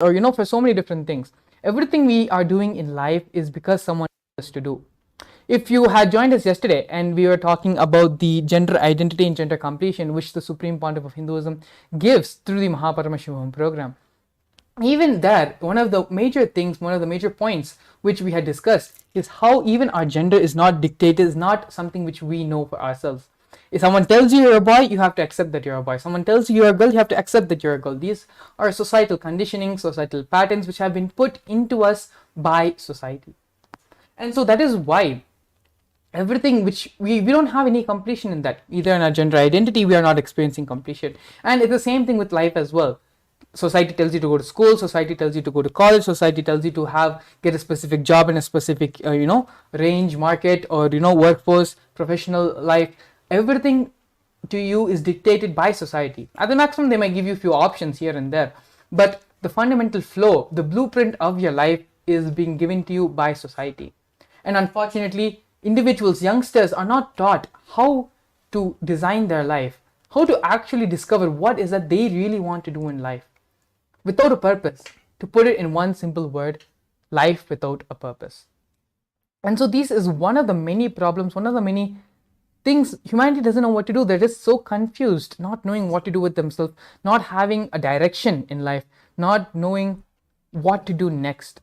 or for so many different things. Everything we are doing in life is because someone told us to do. If you had joined us yesterday and we were talking about the gender identity and gender completion, which the Supreme Pontiff of Hinduism gives through the Paramashivam program, even there, one of the major things, one of the major points which we had discussed is how even our gender is not dictated, is not something which we know for ourselves. If someone tells you you're a boy, you have to accept that you're a boy. Someone tells you you're a girl, you have to accept that you're a girl. These are societal conditioning, societal patterns which have been put into us by society. And so that is why everything which we don't have any completion in that. Either in our gender identity, we are not experiencing completion. And it's the same thing with life as well. Society tells you to go to school, society tells you to go to college, society tells you to get a specific job in a specific range, market, or workforce, professional life. Everything to you is dictated by society. At the maximum, they might give you a few options here and there, but the fundamental flow, the blueprint of your life is being given to you by society. And unfortunately, individuals, youngsters are not taught how to design their life, how to actually discover what is that they really want to do in life without a purpose. To put it in one simple word, life without a purpose. And so this is one of the many problems, one of the many things humanity doesn't know what to do. They're just so confused, not knowing what to do with themselves, not having a direction in life, not knowing what to do next.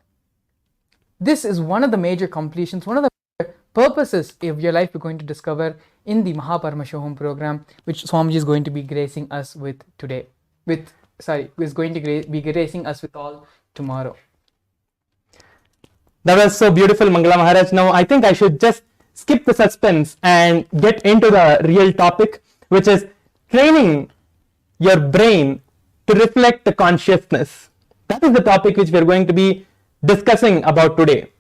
This is one of the major completions, one of the purposes of your life we're going to discover in the Paramashivam program, which Swamiji is going to be gracing us with today. Is going to be gracing us with all tomorrow. That was so beautiful, Mangala Maharaj. Now I think I should just skip the suspense and get into the real topic, which is training your brain to reflect the consciousness. That is the topic which we are going to be discussing about today.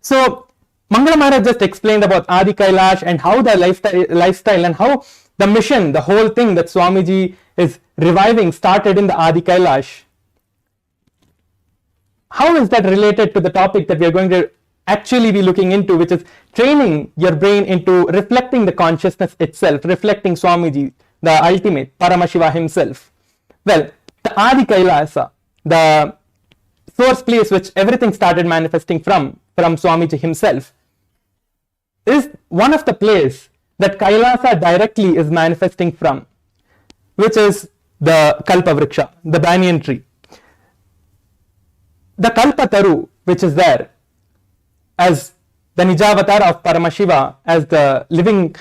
So Mangala Maharaj just explained about Adi Kailash and how the lifestyle and how the mission, the whole thing that Swamiji is reviving started in the Adi Kailash. How is that related to the topic that we are going to actually be looking into, which is training your brain into reflecting the consciousness itself, reflecting Swamiji, the ultimate Paramashiva himself? Well, the Adi Kailasa, the source place which everything started manifesting from Swamiji himself, is one of the place that Kailasa directly is manifesting from, which is the Kalpa Vriksha, the banyan tree. The Kalpataru, which is there as the Nijavatar of Paramashiva, as the living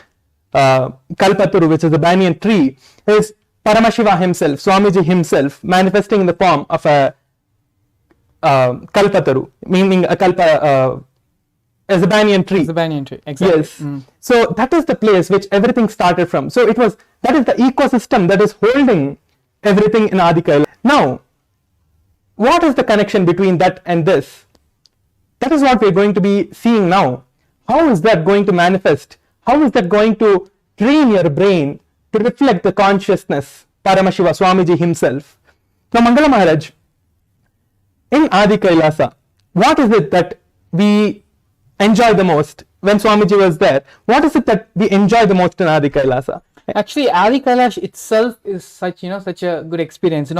Kalpataru, which is the banyan tree, is Paramashiva himself, Swamiji himself, manifesting in the form of a Kalpataru, meaning a Kalpa as a banyan tree. It's a banyan tree, exactly. Yes. So that is the place which everything started from. So that is the ecosystem that is holding everything in Adi Kailash. Now, what is the connection between that and this? That is what we're going to be seeing now. How is that going to manifest? How is that going to train your brain to reflect the consciousness, Paramashiva, Swamiji himself? Now, Mangala Maharaj, in Adi Kailasa, what is it that we enjoy the most when Swamiji was there? What is it that we enjoy the most in Adi Kailasa? Actually, Adi Kailash itself is such a good experience. In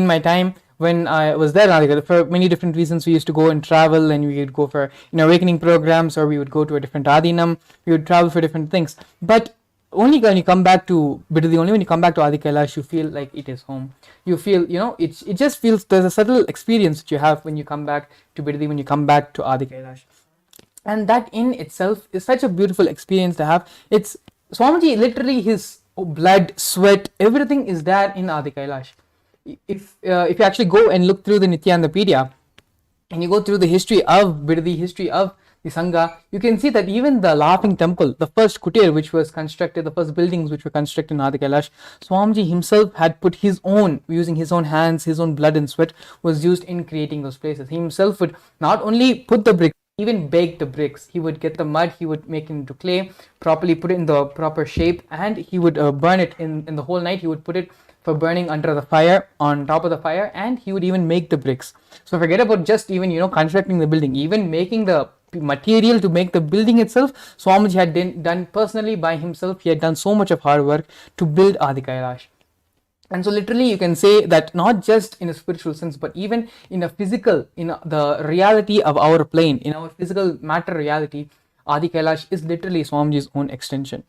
my time when I was there in Adi Kailash, for many different reasons, we used to go and travel, and we would go for awakening programs, or we would go to a different Adinam. We would travel for different things. But only when you come back to Bidadi, only when you come back to Adi Kailash, you feel like it is home. You feel, it just feels, there's a subtle experience that you have when you come back to Bidadi, when you come back to Adi Kailash. And that in itself is such a beautiful experience to have. It's Swamiji, literally his blood, sweat, everything is there in Adi Kailash. If you actually go and look through the Nithyananda, and you go through the history of Bidadi, history of the Sangha, you can see that even the Laughing Temple, the first kutir which was constructed, the first buildings which were constructed in Adi Kailash, Swamiji himself had put his own, using his own hands, his own blood and sweat was used in creating those places. He himself would not only put the bricks, even bake the bricks. He would get the mud, he would make it into clay, properly put it in the proper shape, and he would burn it in the whole night. He would put it for burning under the fire, on top of the fire, and he would even make the bricks. So forget about just even constructing the building, even making the material to make the building itself, Swamiji had done personally by himself. He had done so much of hard work to build Adi Kailash. And so literally you can say that not just in a spiritual sense, but even in a physical, in the reality of our plane, in our physical matter reality, Adi Kailash is literally Swamiji's own extension.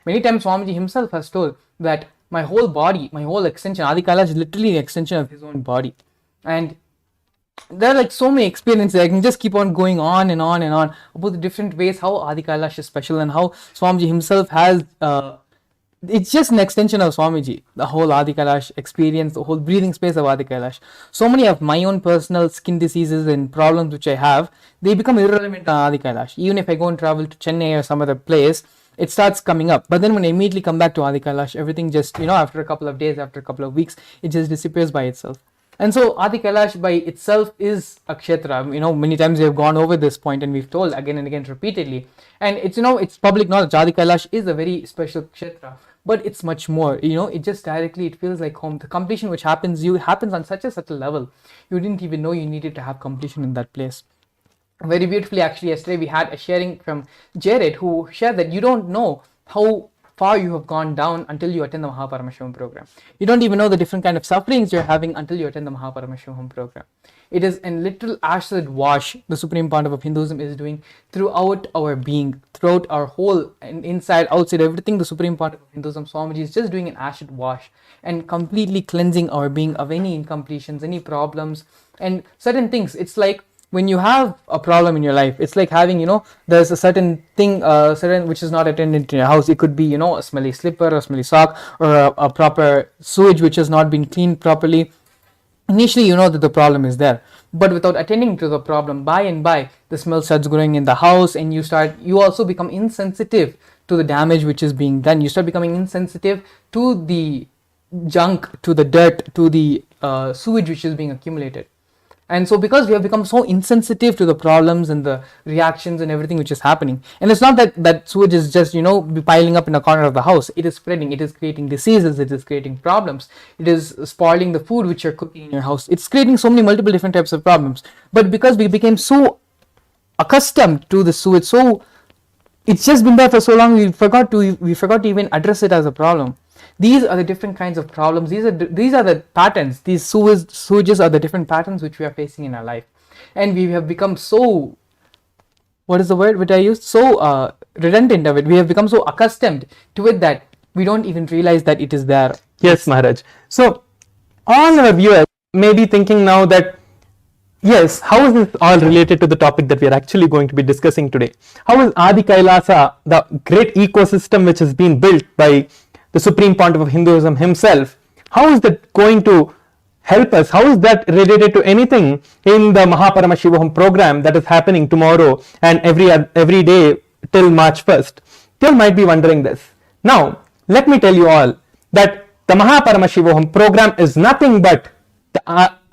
Many times Swamiji himself has told that my whole body, my whole extension, Adi Kailash is literally the extension of his own body. And there are like so many experiences. I can just keep on going on and on and on about the different ways how Adi Kailash is special and how Swamiji himself has it's just an extension of Swamiji, the whole Adi Kailash experience, the whole breathing space of Adi Kailash. So many of my own personal skin diseases and problems which I have, they become irrelevant on Adi Kailash. Even if I go and travel to Chennai or some other place, it starts coming up. But then when I immediately come back to Adi Kailash, everything just, after a couple of days, after a couple of weeks, it just disappears by itself. And so Adi Kailash by itself is a kshetra. Many times we have gone over this point and we've told again and again repeatedly. And it's public knowledge. Adi Kailash is a very special kshetra. But it's much more, it just directly, it feels like home. The completion which happens on such a subtle level. You didn't even know you needed to have completion in that place. Very beautifully, actually, yesterday we had a sharing from Jared, who shared that you don't know how far you have gone down until you attend the Paramashivam program. You don't even know the different kind of sufferings you're having until you attend the Paramashivam program. It is a literal acid wash the Supreme Pontiff of Hinduism is doing throughout our being, throughout our whole, and inside, outside, everything. The Supreme Pontiff of Hinduism, Swamiji, is just doing an acid wash and completely cleansing our being of any incompletions, any problems, and certain things. It's like when you have a problem in your life, it's like having, there's a certain thing, certain which is not attended in your house. It could be, a smelly slipper, or a smelly sock, or a proper sewage which has not been cleaned properly. Initially, you know that the problem is there, but without attending to the problem, by and by, the smell starts growing in the house, and you also become insensitive to the damage which is being done. You start becoming insensitive to the junk, to the dirt, to the sewage which is being accumulated. And so because we have become so insensitive to the problems and the reactions and everything which is happening, and it's not that sewage is just, piling up in a corner of the house. It is spreading, it is creating diseases, it is creating problems, it is spoiling the food which you're cooking in your house. It's creating so many multiple different types of problems. But because we became so accustomed to the sewage, so it's just been there for so long, we forgot to even address it as a problem. These are the different kinds of problems. These are the patterns. These sewages are the different patterns which we are facing in our life, and we have become so, what is the word which I used? So redundant of it. We have become so accustomed to it that we don't even realize that it is there. Yes, Maharaj. So all our viewers may be thinking now that, yes, how is this all related to the topic that we are actually going to be discussing today? How is Adi Kailasa, the great ecosystem which has been built by the Supreme Pontiff of Hinduism himself, how is that going to help us? How is that related to anything in the Paramashivam program that is happening tomorrow and every day till March 1st? You might be wondering this. Now, let me tell you all that the Paramashivam program is nothing but the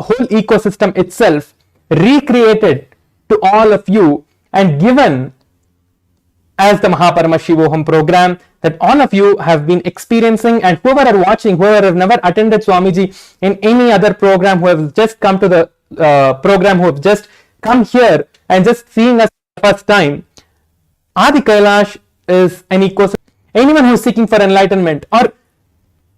whole ecosystem itself recreated to all of you and given as the Paramashivam program that all of you have been experiencing, and whoever are watching, whoever have never attended Swamiji in any other program, who have just come to the program, who have just come here and just seeing us for the first time, Adi Kailash is an ecosystem. Anyone who is seeking for enlightenment, or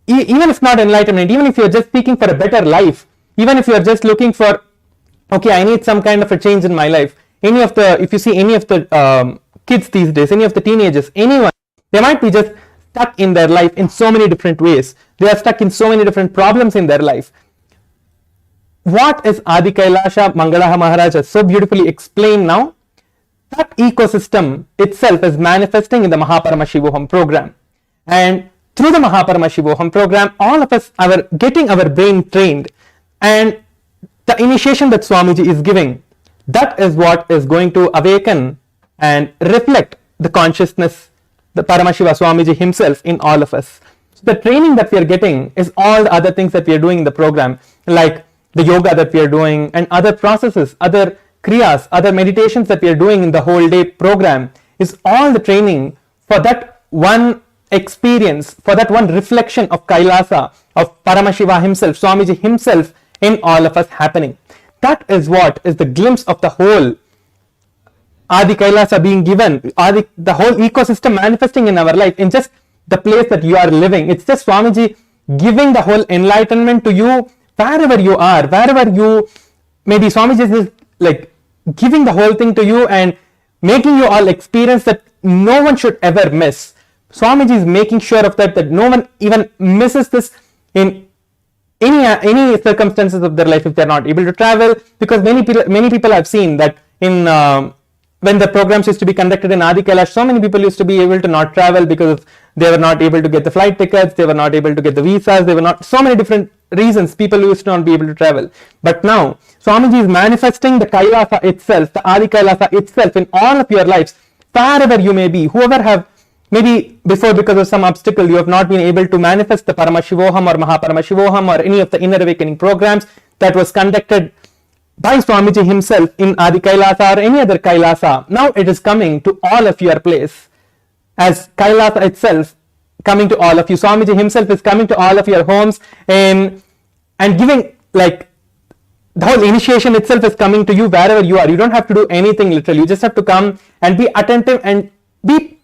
even if not enlightenment, even if you are just seeking for a better life, even if you are just looking for, okay, I need some kind of a change in my life. If you see any of the kids these days, any of the teenagers, anyone, they might be just stuck in their life in so many different ways. They are stuck in so many different problems in their life. What is Adi Kailasha? Mangalaha Maharaj has so beautifully explained now. That ecosystem itself is manifesting in the Paramashivam program. And through the Paramashivam program, all of us are getting our brain trained. And the initiation that Swamiji is giving, that is what is going to awaken and reflect the consciousness, the Paramashiva Swamiji himself in all of us. So the training that we are getting is all the other things that we are doing in the program, like the yoga that we are doing and other processes, other kriyas, other meditations that we are doing in the whole day program, is all the training for that one experience, for that one reflection of Kailasa, of Paramashiva himself, Swamiji himself in all of us happening. That is what is the glimpse of the whole Adi Kailasa being given, the whole ecosystem manifesting in our life, in just the place that you are living. It's just Swamiji giving the whole enlightenment to you wherever you are, wherever you, maybe Swamiji is just like giving the whole thing to you and making you all experience that no one should ever miss. Swamiji is making sure of that no one even misses this in any circumstances of their life if they're not able to travel, because many people have seen that in when the programs used to be conducted in Adi Kailash, so many people used to be able to not travel because they were not able to get the flight tickets, they were not able to get the visas, they were not, so many different reasons people used to not be able to travel. But now Swamiji is manifesting the Kailasa itself, the Adi Kailasa itself in all of your lives, wherever you may be. Whoever have maybe before, because of some obstacle, you have not been able to manifest the Paramashivam or Mahaparamashivam or any of the inner awakening programs that was conducted by Swamiji himself in Adi Kailasa or any other Kailasa. Now it is coming to all of your place as Kailasa itself, coming to all of you. Swamiji himself is coming to all of your homes and giving, like, the whole initiation itself is coming to you wherever you are. You don't have to do anything literally. You just have to come and be attentive and be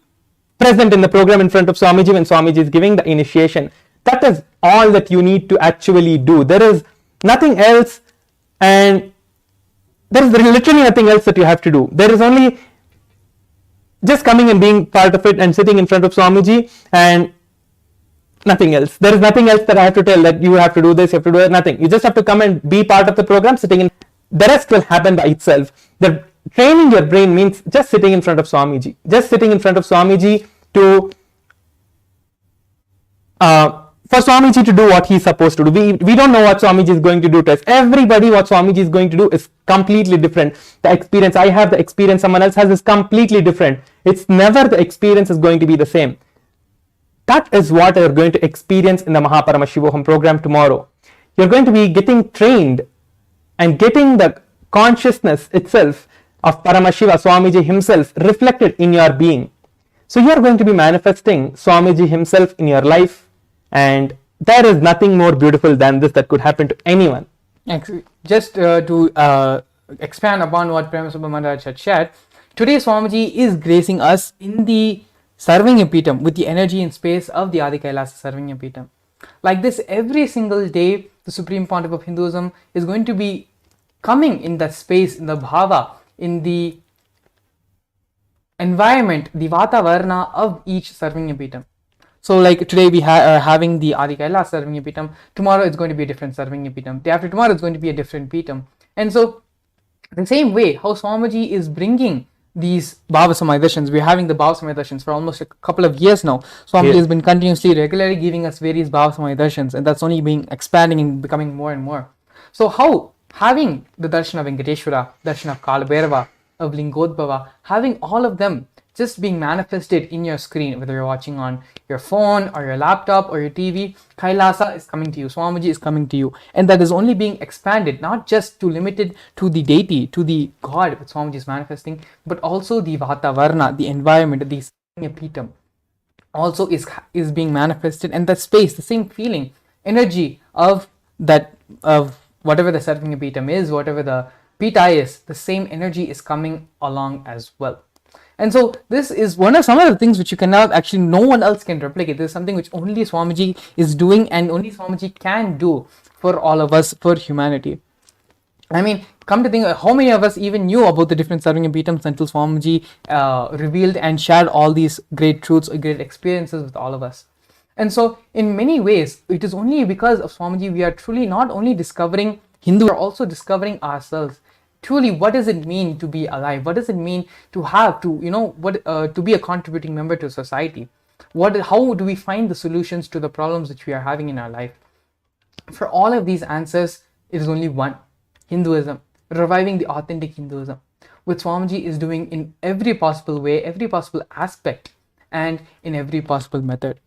present in the program in front of Swamiji when Swamiji is giving the initiation. That is all that you need to actually do. There is nothing else, and there is literally nothing else that you have to do. There is only just coming and being part of it and sitting in front of Swamiji and nothing else. There is nothing else that I have to tell that you have to do this, you have to do that, nothing. You just have to come and be part of the program, sitting in. The rest will happen by itself. The training your brain means just sitting in front of Swamiji. Just sitting in front of Swamiji to for Swamiji to do what he's supposed to do. We don't know what Swamiji is going to do to us. Everybody, what Swamiji is going to do is completely different. The experience I have, the experience someone else has is completely different. It's never the experience is going to be the same. That is what you're going to experience in the Mahaparamashivam program tomorrow. You're going to be getting trained and getting the consciousness itself of Paramashiva, Swamiji himself, reflected in your being. So you are going to be manifesting Swamiji himself in your life, and there is nothing more beautiful than this that could happen to anyone. Just to expand upon what Paramashivam Maharaj had shared, today Swamiji is gracing us in the Sarvanya Pitam with the energy and space of the Adi Kailasa Sarvanya Pitam. Like this, every single day, the Supreme Pontiff of Hinduism is going to be coming in that space, in the bhava, in the environment, the Vatavarna of each Sarvanya Pitam. So like today we are having the Adi Kailasa Sarvanya Pitam, tomorrow it's going to be a different Sarvanya Pitam, day after tomorrow it's going to be a different Pitam. And so the same way how Swamiji is bringing these Bhava Samaya Darshans, we're having the Bhava Samaya Darshans for almost a couple of years now. Swamiji has been continuously, regularly giving us various Bhava Samaya Darshans, and that's only being expanding and becoming more and more. So how having the darshan of Venkateshwara, darshan of Kalabhairava, of Lingodbhava, having all of them just being manifested in your screen, whether you're watching on your phone or your laptop or your TV, Kailasa is coming to you, Swamiji is coming to you, and that is only being expanded, not just to limited to the deity, to the God that Swamiji is manifesting, but also the Vatavarna, the environment, the Sarvanya Pitam also is being manifested, and that space, the same feeling, energy of that, of whatever the Sarvanya Pitam is, whatever the Pita is, the same energy is coming along as well. And so this is some of the things which you cannot actually, no one else can replicate. This is something which only Swamiji is doing, and only Swamiji can do for all of us, for humanity. I mean, come to think, how many of us even knew about the different Sarvanya Pitams until Swamiji revealed and shared all these great truths, great experiences with all of us. And so in many ways, it is only because of Swamiji we are truly not only discovering Hindu, we are also discovering ourselves. Truly, what does it mean to be alive? What does it mean to have to, to be a contributing member to society? How do we find the solutions to the problems which we are having in our life? For all of these answers, it is only one: Hinduism, reviving the authentic Hinduism, which Swamiji is doing in every possible way, every possible aspect, and in every possible method.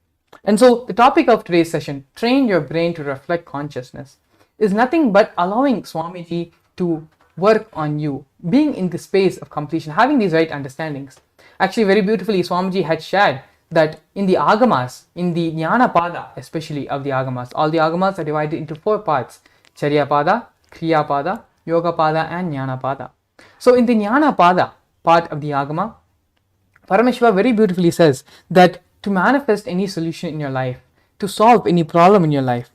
And so the topic of today's session, train your brain to reflect consciousness, is nothing but allowing Swamiji to work on you, being in the space of completion, having these right understandings. Actually, very beautifully, Swamiji had shared that in the Agamas, in the Jnana Pada, especially of the Agamas, all the Agamas are divided into 4 parts: Charya Pada, Kriya Pada, Yoga Pada, and Jnana Pada. So in the Jnana Pada part of the Agama, Paramashiva very beautifully says that to manifest any solution in your life, to solve any problem in your life.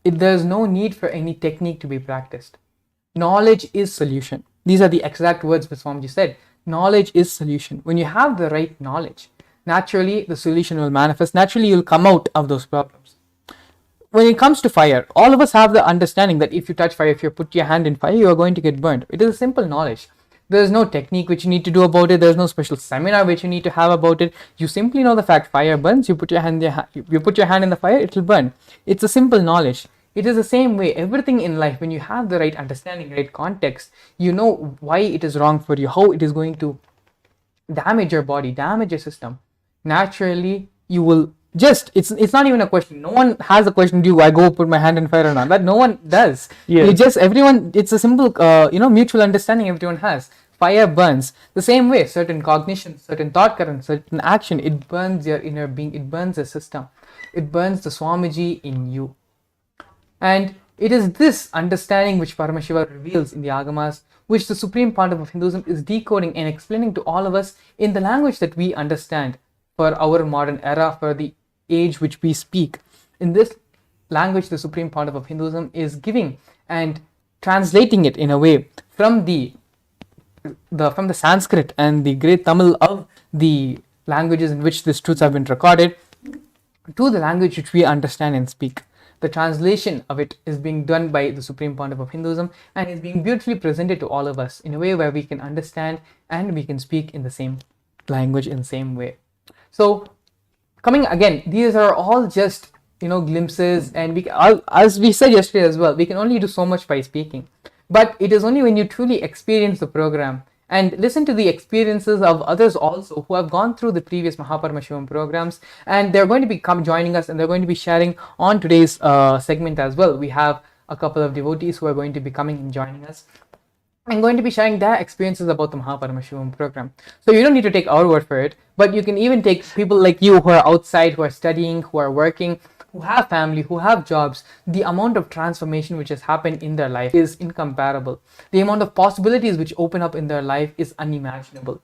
There's no need for any technique to be practiced. Knowledge is solution. These are the exact words that Swamiji said. Knowledge is solution. When you have the right knowledge, naturally the solution will manifest. Naturally you'll come out of those problems. When it comes to fire, all of us have the understanding that if you touch fire, if you put your hand in fire, you are going to get burned. It is a simple knowledge. There is no technique which you need to do about it. There is no special seminar which you need to have about it. You simply know the fact fire burns. You put your hand in the fire, it will burn. It's a simple knowledge. It is the same way. Everything in life, when you have the right understanding, right context, you know why it is wrong for you, how it is going to damage your body, damage your system. Naturally, you will just, it's not even a question. No one has a question, do I go put my hand in fire or not? That no one does. Yes. You just, everyone, it's a simple, mutual understanding everyone has. Fire burns. The same way, certain cognition, certain thought current, certain action, it burns your inner being, it burns the system. It burns the Swamiji in you. And it is this understanding which Paramashiva reveals in the Agamas, which the Supreme Pontiff of Hinduism is decoding and explaining to all of us in the language that we understand for our modern era, for the age which we speak. In this language, the Supreme Pontiff of Hinduism is giving and translating it in a way from the Sanskrit and the great Tamil of the languages in which these truths have been recorded to the language which we understand and speak. The translation of it is being done by the Supreme Pontiff of Hinduism and is being beautifully presented to all of us in a way where we can understand and we can speak in the same language in the same way. So coming again, these are all just glimpses, and as we said yesterday as well, we can only do so much by speaking. But it is only when you truly experience the program and listen to the experiences of others also who have gone through the previous Paramashivam programs, and they're going to be joining us, and they're going to be sharing on today's segment as well. We have a couple of devotees who are going to be coming and joining us and going to be sharing their experiences about the Paramashivam program. So you don't need to take our word for it, but you can even take people like you who are outside, who are studying, who are working, who have family, who have jobs. The amount of transformation which has happened in their life is incomparable. The amount of possibilities which open up in their life is unimaginable.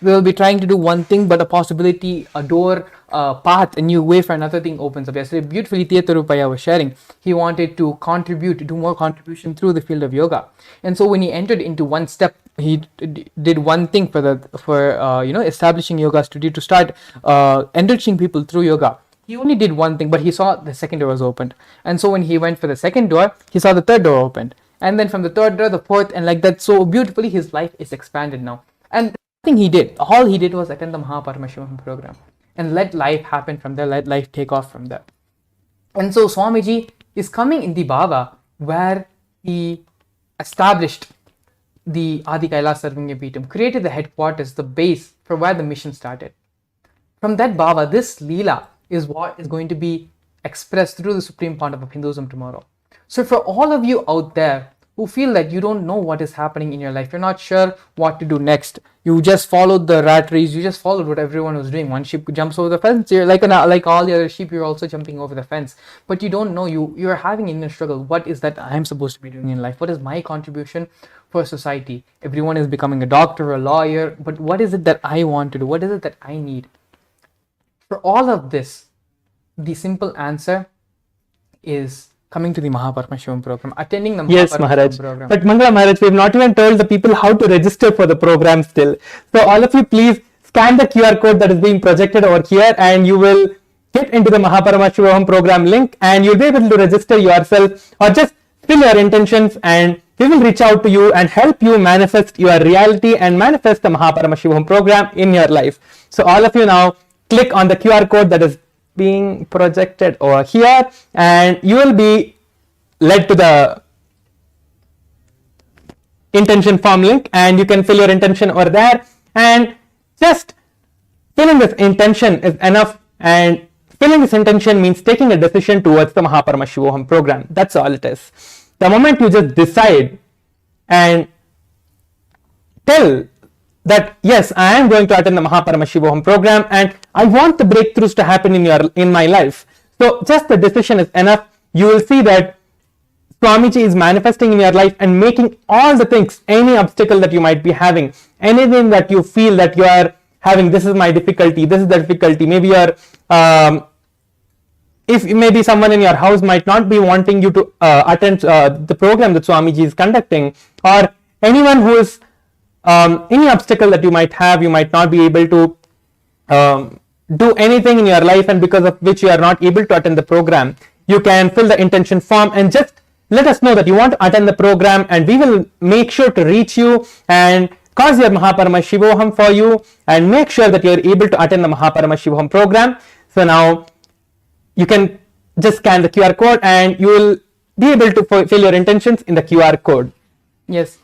They will be trying to do one thing, but a possibility, a door, a path, a new way for another thing opens up. Yesterday, beautifully, Tirupaya was sharing. He wanted to do more contribution through the field of yoga. And so when he entered into one step, he did one thing for establishing yoga studio to start enriching people through yoga. He only did one thing, but he saw the second door was opened. And so when he went for the second door, he saw the third door opened. And then from the third door, the fourth, and like that, so beautifully, his life is expanded now. And nothing he did, all he did was attend the Paramashivam program and let life happen from there, let life take off from there. And so Swamiji is coming in the Bhava where he established the Adi Kailas Sarvanya Peetam, created the headquarters, the base for where the mission started. From that Bhava, this Leela is what is going to be expressed through the Supreme Pontiff of Hinduism tomorrow. So for all of you out there who feel that you don't know what is happening in your life, you're not sure what to do next, you just followed the rat race, you just followed what everyone was doing. One sheep jumps over the fence, you're like all the other sheep, you're also jumping over the fence. But you don't know, you're having an inner struggle. What is that I'm supposed to be doing in life? What is my contribution for society? Everyone is becoming a doctor, a lawyer, but what is it that I want to do? What is it that I need? For all of this, the simple answer is coming to the Paramashivam program, attending the Paramashivam program. But Mangala Maharaj, we have not even told the people how to register for the program still. So all of you, please scan the QR code that is being projected over here, and you will get into the Paramashivam program link, and you'll be able to register yourself or just fill your intentions, and we will reach out to you and help you manifest your reality and manifest the Paramashivam program in your life. So all of you now click on the QR code that is being projected over here, and you will be led to the intention form link, and you can fill your intention over there, and just filling this intention is enough. And filling this intention means taking a decision towards the Paramashivam program. That's all it is. The moment you just decide and tell that yes, I am going to attend the Paramashivam program and I want the breakthroughs to happen in my life. So just the decision is enough. You will see that Swamiji is manifesting in your life and making all the things, any obstacle that you might be having, anything that you feel that you are having, this is my difficulty, this is the difficulty, maybe you are if maybe someone in your house might not be wanting you to attend the program that Swamiji is conducting, or anyone who is any obstacle that you might have, you might not be able to do anything in your life, and because of which you are not able to attend the program, you can fill the intention form and just let us know that you want to attend the program, and we will make sure to reach you and cause your Paramashivam for you and make sure that you are able to attend the Paramashivam program. So now you can just scan the QR code and you will be able to fulfill your intentions in the QR code. Yes,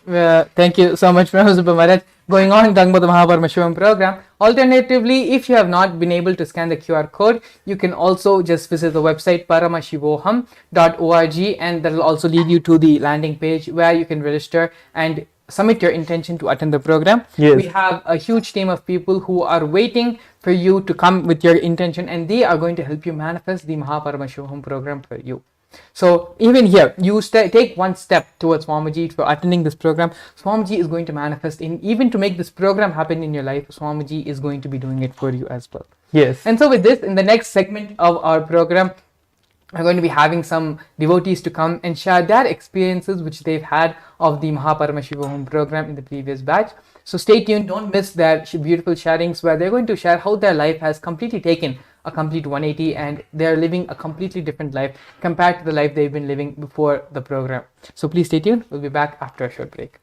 thank you so much, Professor Maharaj. Going on, talking about the Paramashivam program. Alternatively, if you have not been able to scan the QR code, you can also just visit the website paramashivoham.org, and that will also lead you to the landing page where you can register and submit your intention to attend the program. Yes. We have a huge team of people who are waiting for you to come with your intention, and they are going to help you manifest the Paramashivam program for you. So even here, you take one step towards Swamiji for attending this program. Swamiji is going to manifest in, even to make this program happen in your life, Swamiji is going to be doing it for you as well. Yes. And so with this, in the next segment of our program, we're going to be having some devotees to come and share their experiences which they've had of the Paramashivam program in the previous batch. So stay tuned, don't miss their beautiful sharings where they're going to share how their life has completely taken a complete 180 and they're living a completely different life compared to the life they've been living before the program. So please stay tuned, we'll be back after a short break.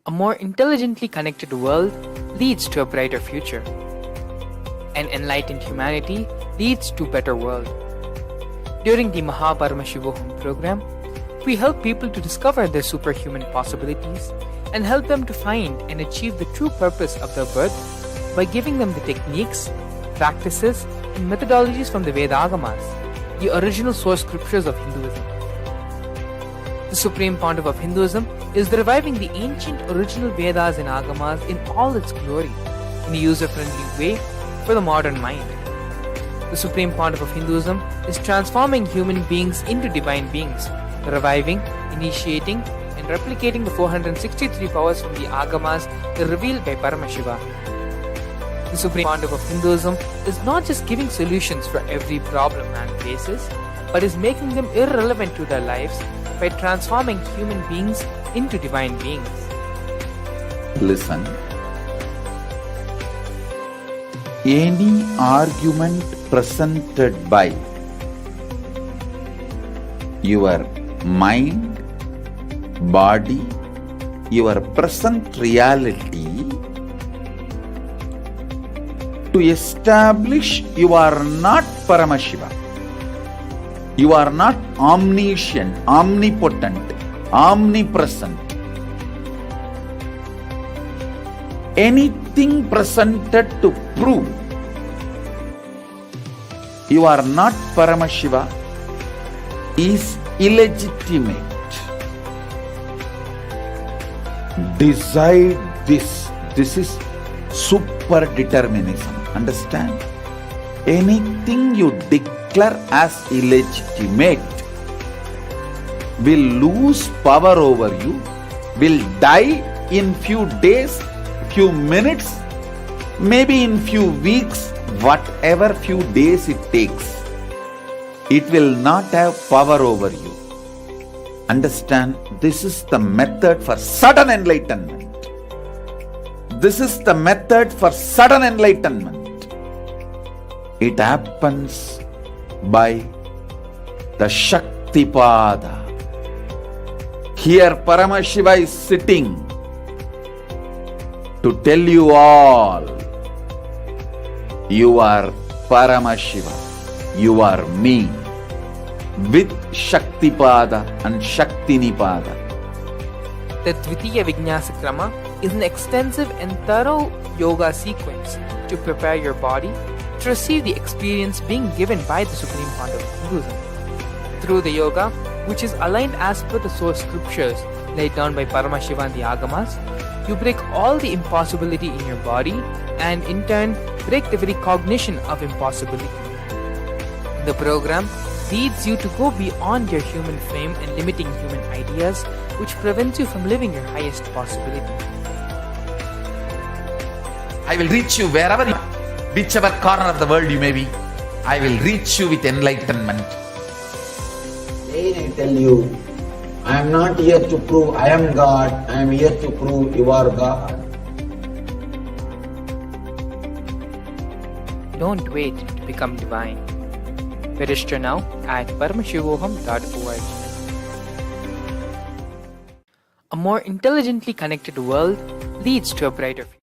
A more intelligently connected world leads to a brighter future. An enlightened humanity leads to a better world. During the Paramashivam program, we help people to discover their superhuman possibilities and help them to find and achieve the true purpose of their birth by giving them the techniques, practices, and methodologies from the Vedagamas, the original source scriptures of Hinduism. The Supreme Pontiff of Hinduism is reviving the ancient original Vedas and Agamas in all its glory, in a user-friendly way for the modern mind. The Supreme Pontiff of Hinduism is transforming human beings into divine beings, reviving, initiating, and replicating the 463 powers from the Agamas revealed by Paramashiva. The Supreme Pontiff of Hinduism is not just giving solutions for every problem man faces, but is making them irrelevant to their lives by transforming human beings into divine beings. Listen. Any argument presented by your mind, body, your present reality to establish you are not Paramashiva, you are not omniscient, omnipotent, omnipresent. Anything presented to prove you are not Paramashiva is illegitimate. Decide this. This is super determinism. Understand? Anything you declare as illegitimate will lose power over you, will die in few days, few minutes, maybe in few weeks, whatever few days it takes. It will not have power over you. Understand? This is the method for sudden enlightenment. This is the method for sudden enlightenment. It happens by the Shaktipada. Here Paramashiva is sitting to tell you all, you are Paramashiva, you are me, with Shaktipada and Shaktinipada. The Dvitiya Vijnasa Krama is an extensive and thorough yoga sequence to prepare your body to receive the experience being given by the Supreme Pontiff of Hinduism. Through the yoga, which is aligned as per the source scriptures laid down by Paramashiva and the Agamas, you break all the impossibility in your body and in turn break the very cognition of impossibility. The program leads you to go beyond your human frame and limiting human ideas, which prevents you from living your highest possibility. I will reach you wherever you are, whichever corner of the world you may be. I will reach you with enlightenment. Again I tell you, I am not here to prove I am God, I am here to prove you are God. Don't wait to become divine. Register now at paramashivoham.org. A more intelligently connected world leads to a brighter future.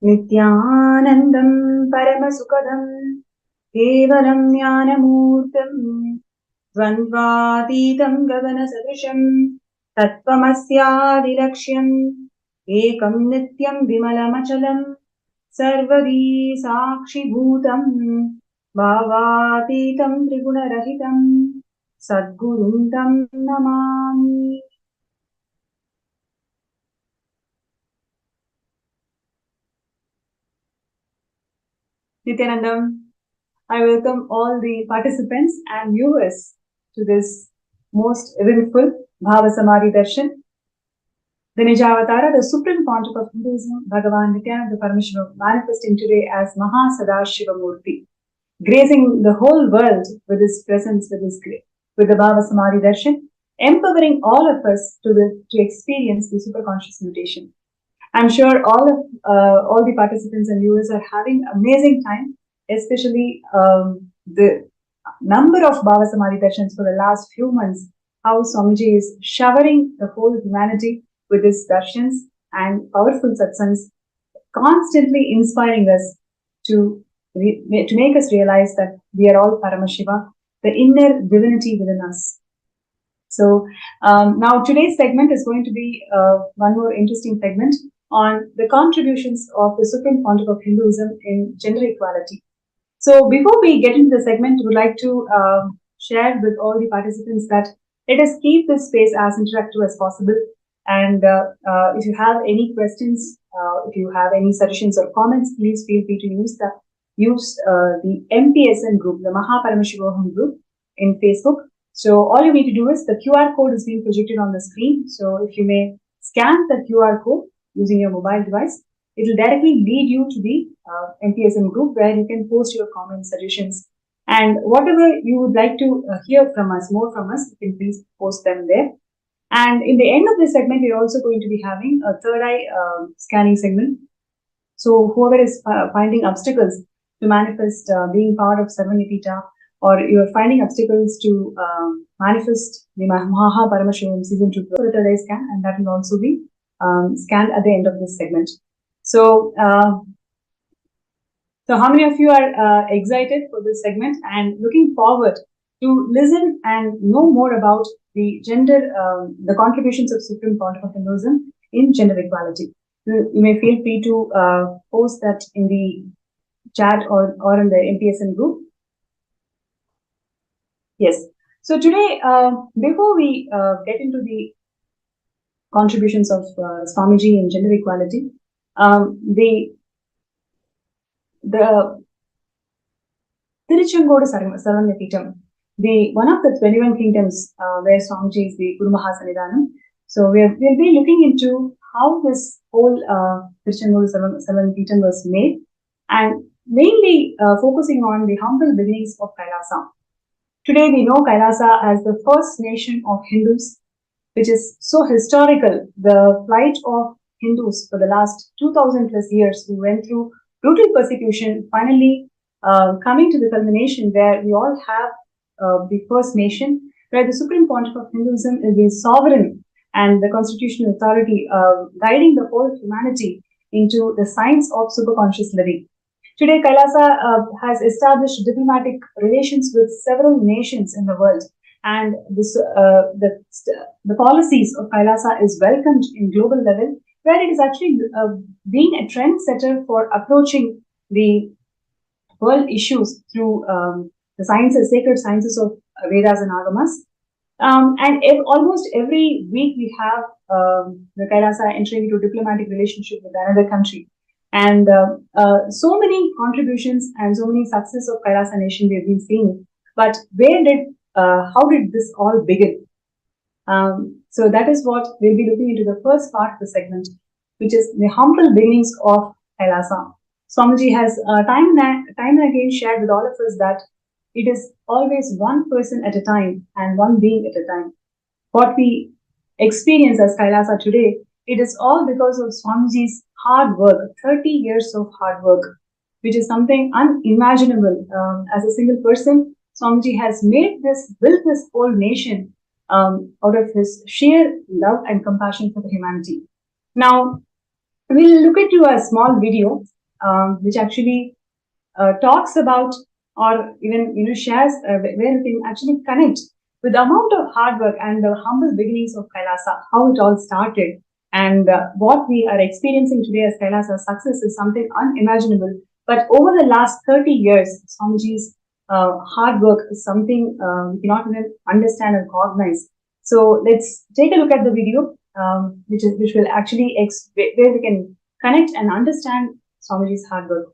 नित्यानन्दं परमसुखदं केवलं ज्ञानमूर्तं द्वन्द्वातीतं गगनसदृशं तत्त्वमस्यादिलक्ष्यम् एकं नित्यं विमलमचलं सर्वदी साक्षिभूतं भावातीतं त्रिगुणरहितं सद्गुरुं तं Namami. Nithyananda. I welcome all the participants and viewers to this most eventful Bhava Samadhi Darshan. The Nijavatara, the supreme pontiff of Hinduism, Bhagavan Nithyananda Paramashivam, manifesting today as Maha Sadashiva Murti, gracing the whole world with his presence, with the Bhava Samadhi Darshan, empowering all of us to experience the superconscious mutation. I'm sure all the participants and viewers are having amazing time, especially the number of Bhava Samadhi Darshans for the last few months, how Swamiji is showering the whole humanity with his darshans and powerful satsangs, constantly inspiring us to make us realize that we are all Paramashiva, the inner divinity within us. So now today's segment is going to be one more interesting segment on the contributions of the Supreme Pontiff of Hinduism in gender equality. So before we get into the segment, we would like to share with all the participants that let us keep this space as interactive as possible. And if you have any questions, if you have any suggestions or comments, please feel free to use the MPSN group, the Paramashivam group in Facebook. So all you need to do is the QR code is being projected on the screen. So if you may scan the QR code using your mobile device, it will directly lead you to the MPSN group where you can post your comments, suggestions, and whatever you would like to hear from us, more from us, you can please post them there. And in the end of this segment, we're also going to be having a third eye scanning segment. So whoever is finding obstacles to manifest being part of Sarvanipita, or you're finding obstacles to manifest the Maha Paramashivam season 2 for the third eye scan, and that will also be scanned at the end of this segment. So, so how many of you are excited for this segment and looking forward to listen and know more about the gender, the contributions of Supreme Pontiff of Hinduism in gender equality? You may feel free to post that in the chat or in the MPSN group. Yes. So today, before we get into the contributions of Swamiji in gender equality, the Tiruchengodu Sarvanyapitam, one of the 21 kingdoms where Swamiji is the Guru Mahasanidhanam. So we'll be looking into how this whole Tiruchengodu Sarvanyapitam was made, and mainly focusing on the humble beginnings of Kailasa. Today we know Kailasa as the first nation of Hindus, which is so historical. The plight of Hindus for the last 2000 plus years who went through brutal persecution, finally coming to the culmination where we all have the first nation, where the Supreme Pontiff of Hinduism is the sovereign and the constitutional authority guiding the whole humanity into the science of superconscious living. Today, Kailasa has established diplomatic relations with several nations in the world, and this, the policies of Kailasa is welcomed in global level, where it is actually being a trendsetter for approaching the world issues through the sciences, sacred sciences of Vedas and Agamas. And almost every week we have the Kailasa entering into diplomatic relationship with another country. And so many contributions and so many success of Kailasa nation we have been seeing. But how did this all begin? So that is what we'll be looking into the first part of the segment, which is the humble beginnings of Kailasa. Swamiji has time and again shared with all of us that it is always one person at a time and one being at a time. What we experience as Kailasa today, it is all because of Swamiji's hard work, 30 years of hard work, which is something unimaginable. As a single person, Swamiji has built this whole nation out of his sheer love and compassion for the humanity. Now, we'll look into a small video which actually talks about, or even shares where we can actually connect with the amount of hard work and the humble beginnings of Kailasa, how it all started, and what we are experiencing today as Kailasa's success is something unimaginable. But over the last 30 years, Swamiji's hard work is something we cannot even understand and cognize. So let's take a look at the video, which will actually where we can connect and understand Swamiji's hard work.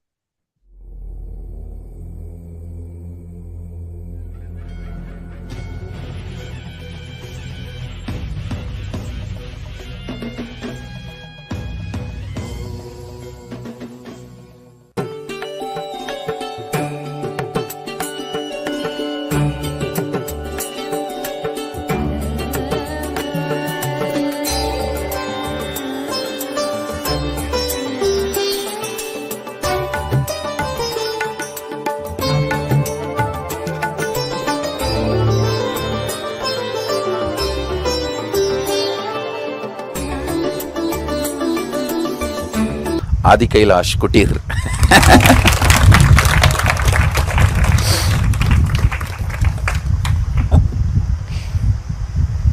Adi Kailash Kutir.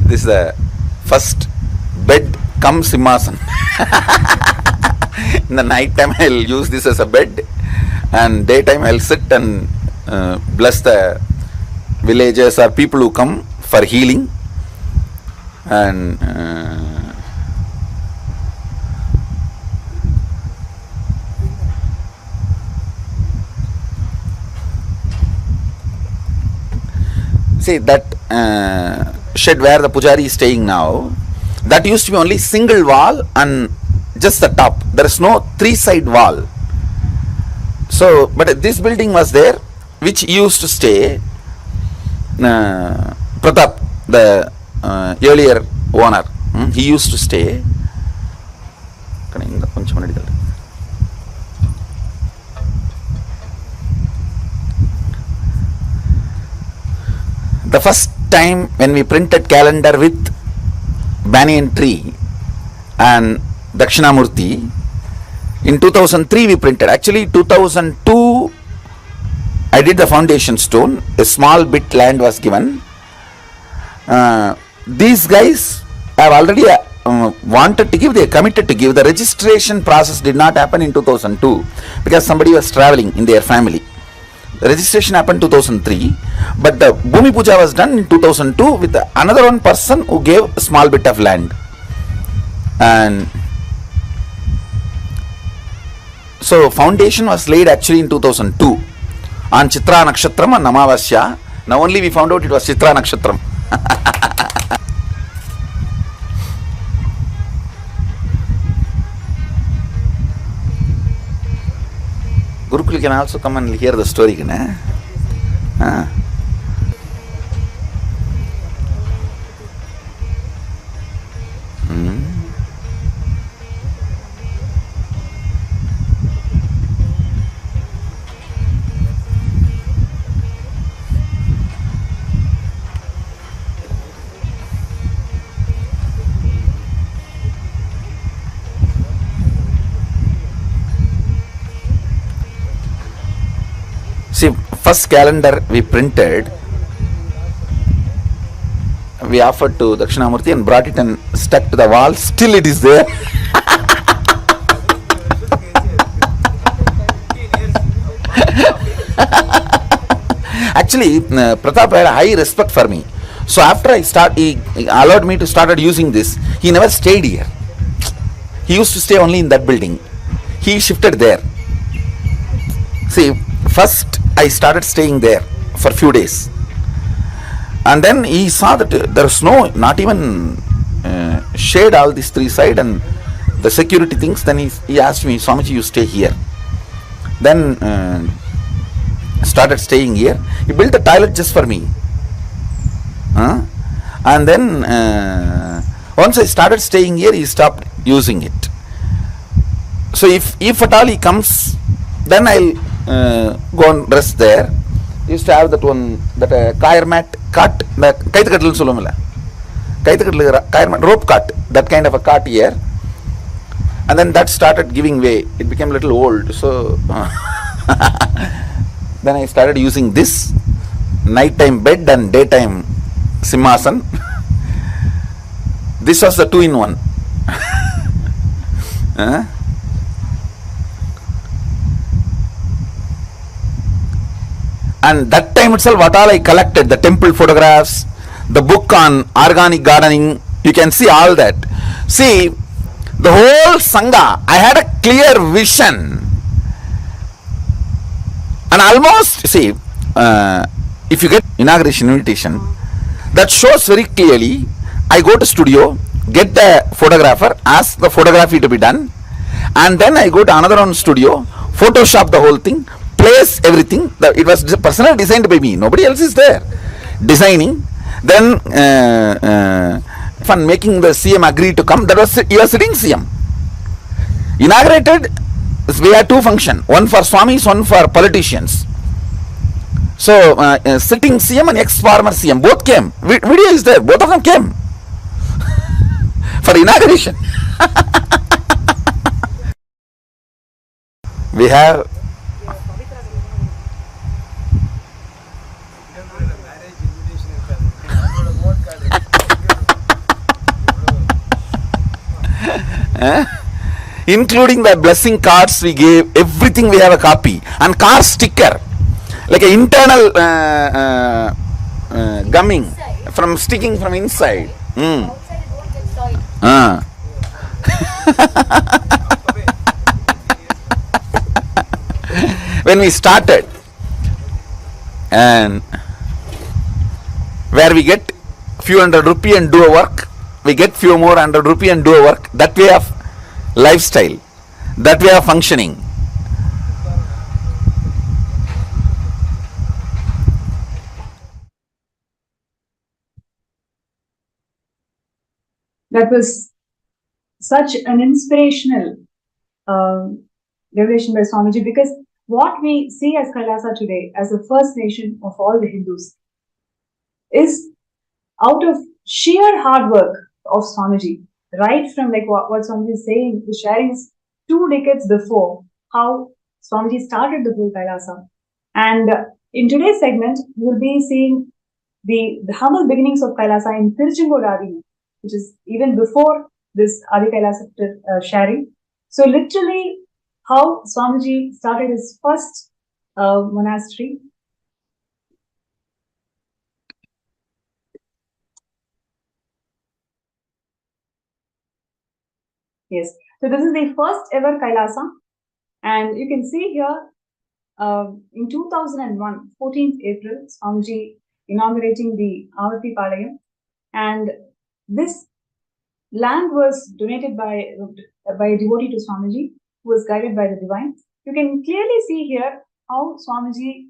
This is the first bed cum simhasan. In the night time I'll use this as a bed, and daytime I'll sit and bless the villagers or people who come for healing. And see that shed where the pujari is staying now, that used to be only single wall and just the top. There is no three-side wall. So, but this building was there, which used to stay Pratap, the earlier owner. He used to stay. The first time when we printed calendar with banyan tree and Dakshinamurti, in 2003 we printed. Actually 2002 I did the foundation stone. A small bit land was given. These guys have already wanted to give, they committed to give. The registration process did not happen in 2002 because somebody was traveling in their family. The registration happened 2003, but the Bhumi Puja was done in 2002 with another one person who gave a small bit of land. And so foundation was laid actually in 2002 on Chitra Nakshatram and Namavasya. Now only we found out it was Chitra Nakshatram. Gurukul can also come and hear the story. See, first calendar we printed, we offered to Dakshinamurti and brought it and stuck to the wall. Still it is there. Actually, Pratap had a high respect for me. So after he allowed me to started using this. He never stayed here. He used to stay only in that building. He shifted there. See, first I started staying there for few days, and then he saw that there is not even shade all these three side and the security things. Then he asked me, Swamiji, you stay here. Then started staying here. He built a toilet just for me, and then once I started staying here, he stopped using it. So if at all he comes, then I'll go and rest there. Used to have that one, that kayar mat cart, the kaitakatlun solumilla, kayar mat rope cart, that kind of a cart here. And then that started giving way. It became a little old. So then I started using this nighttime bed and daytime simhasan. This was the 2-in-1. And that time itself, what all I collected, the temple photographs, the book on organic gardening, you can see all that. See, the whole Sangha, I had a clear vision. And almost, see, if you get inauguration invitation, that shows very clearly, I go to studio, get the photographer, ask the photography to be done, and then I go to another one studio, Photoshop the whole thing, place everything. It was personally designed by me. Nobody else is there. Designing. Then fun making the CM agree to come. That was, you are sitting CM. Inaugurated, we had 2 functions. One for Swamis, one for politicians. So sitting CM and ex-former CM both came. Video is there. Both of them came for inauguration. We have including the blessing cards we gave, everything we have a copy, and car sticker, like an internal gumming from sticking from inside. Ah. When we started, and where we get few hundred rupee and do a work, we get few more hundred rupee and do a work. That way of lifestyle, that way of functioning. That was such an inspirational revelation by Swamiji, because what we see as Kailasa today, as the first nation of all the Hindus, is out of sheer hard work of Swamiji, right from like what Swamiji is saying, the sharings 2 decades before, how Swamiji started the whole Kailasa. And in today's segment, we will be seeing the humble beginnings of Kailasa in Tiruchengodu Adi, which is even before this Adi Kailasa sharing. So literally, how Swamiji started his first monastery. Yes, so this is the first ever Kailasa, and you can see here in 2001, 14th April, Swamiji inaugurating the Avarti Palayam, and this land was donated by a devotee to Swamiji, who was guided by the divine. You can clearly see here how Swamiji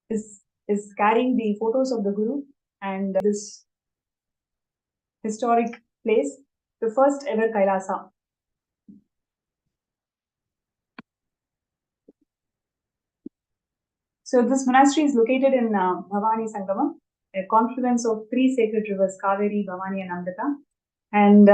is carrying the photos of the Guru and this historic place, the first ever Kailasa. So this monastery is located in Bhavani Sangamam, a confluence of 3 sacred rivers, Kaveri, Bhavani and Amrita. And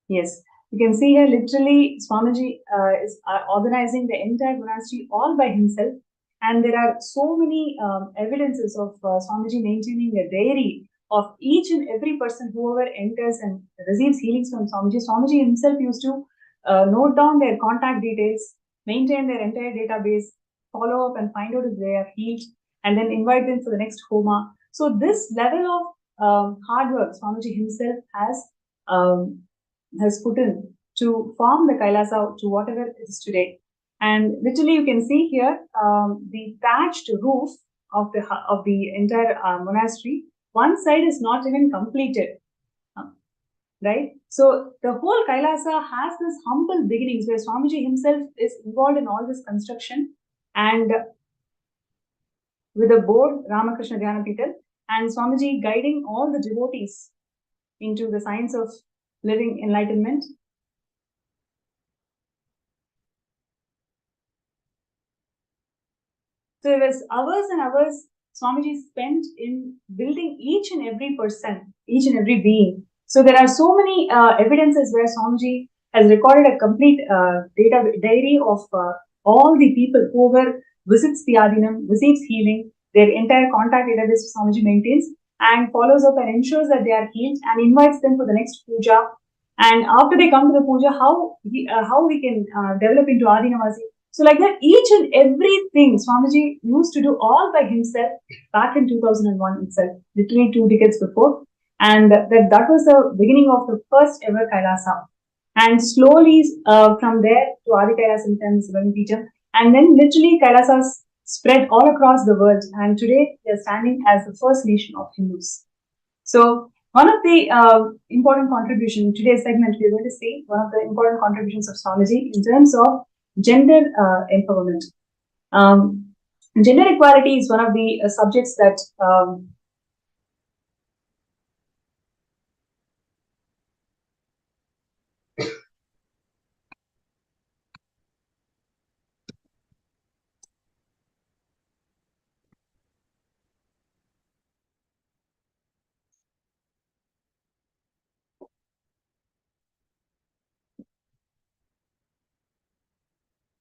yes, you can see here literally Swamiji is organizing the entire monastery all by himself. And there are so many evidences of Swamiji maintaining a diary of each and every person, whoever enters and receives healings from Swamiji. Swamiji himself used to note down their contact details, maintain their entire database, follow up and find out if they are healed, and then invite them for the next Homa. So this level of hard work Swamiji himself has put in to form the Kailasa to whatever it is today. And literally, you can see here the thatched roof of the entire monastery. One side is not even completed, right? So the whole Kailasa has this humble beginnings where Swamiji himself is involved in all this construction, and with a board, Ramakrishna Dhyana Petal, and Swamiji guiding all the devotees into the science of living enlightenment. So there was hours and hours Swamiji spent in building each and every person, each and every being. So there are so many evidences where Swamiji has recorded a complete diary of all the people whoever visits the Adinam, receives healing, their entire contact database Swamiji maintains and follows up and ensures that they are healed and invites them for the next puja. And after they come to the puja, how we can develop into Adinamasi. So like that, each and everything Swamiji used to do all by himself back in 2001 itself, literally 2 decades before. And that was the beginning of the first ever Kailasa. And slowly from there to Adi Kailasa and Sivankijam. And then literally Kailasas spread all across the world. And today they are standing as the first nation of Hindus. So one of the important contributions in today's segment, we are going to see one of the important contributions of Swamiji in terms of gender empowerment. Gender equality is one of the subjects that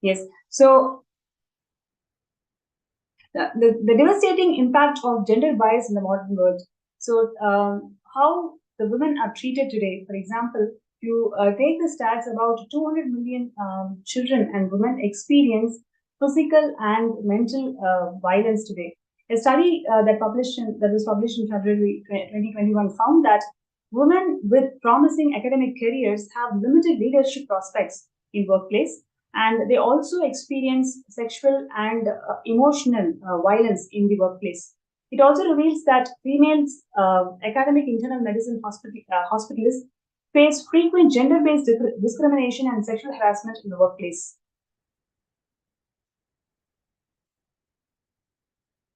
Yes. So the devastating impact of gender bias in the modern world. So, how the women are treated today. For example, you take the stats, about 200 million children and women experience physical and mental violence today. A study that was published in February 2021 found that women with promising academic careers have limited leadership prospects in workplace, and they also experience sexual and emotional violence in the workplace. It also reveals that females, academic internal medicine hospitalists, face frequent gender based discrimination and sexual harassment in the workplace.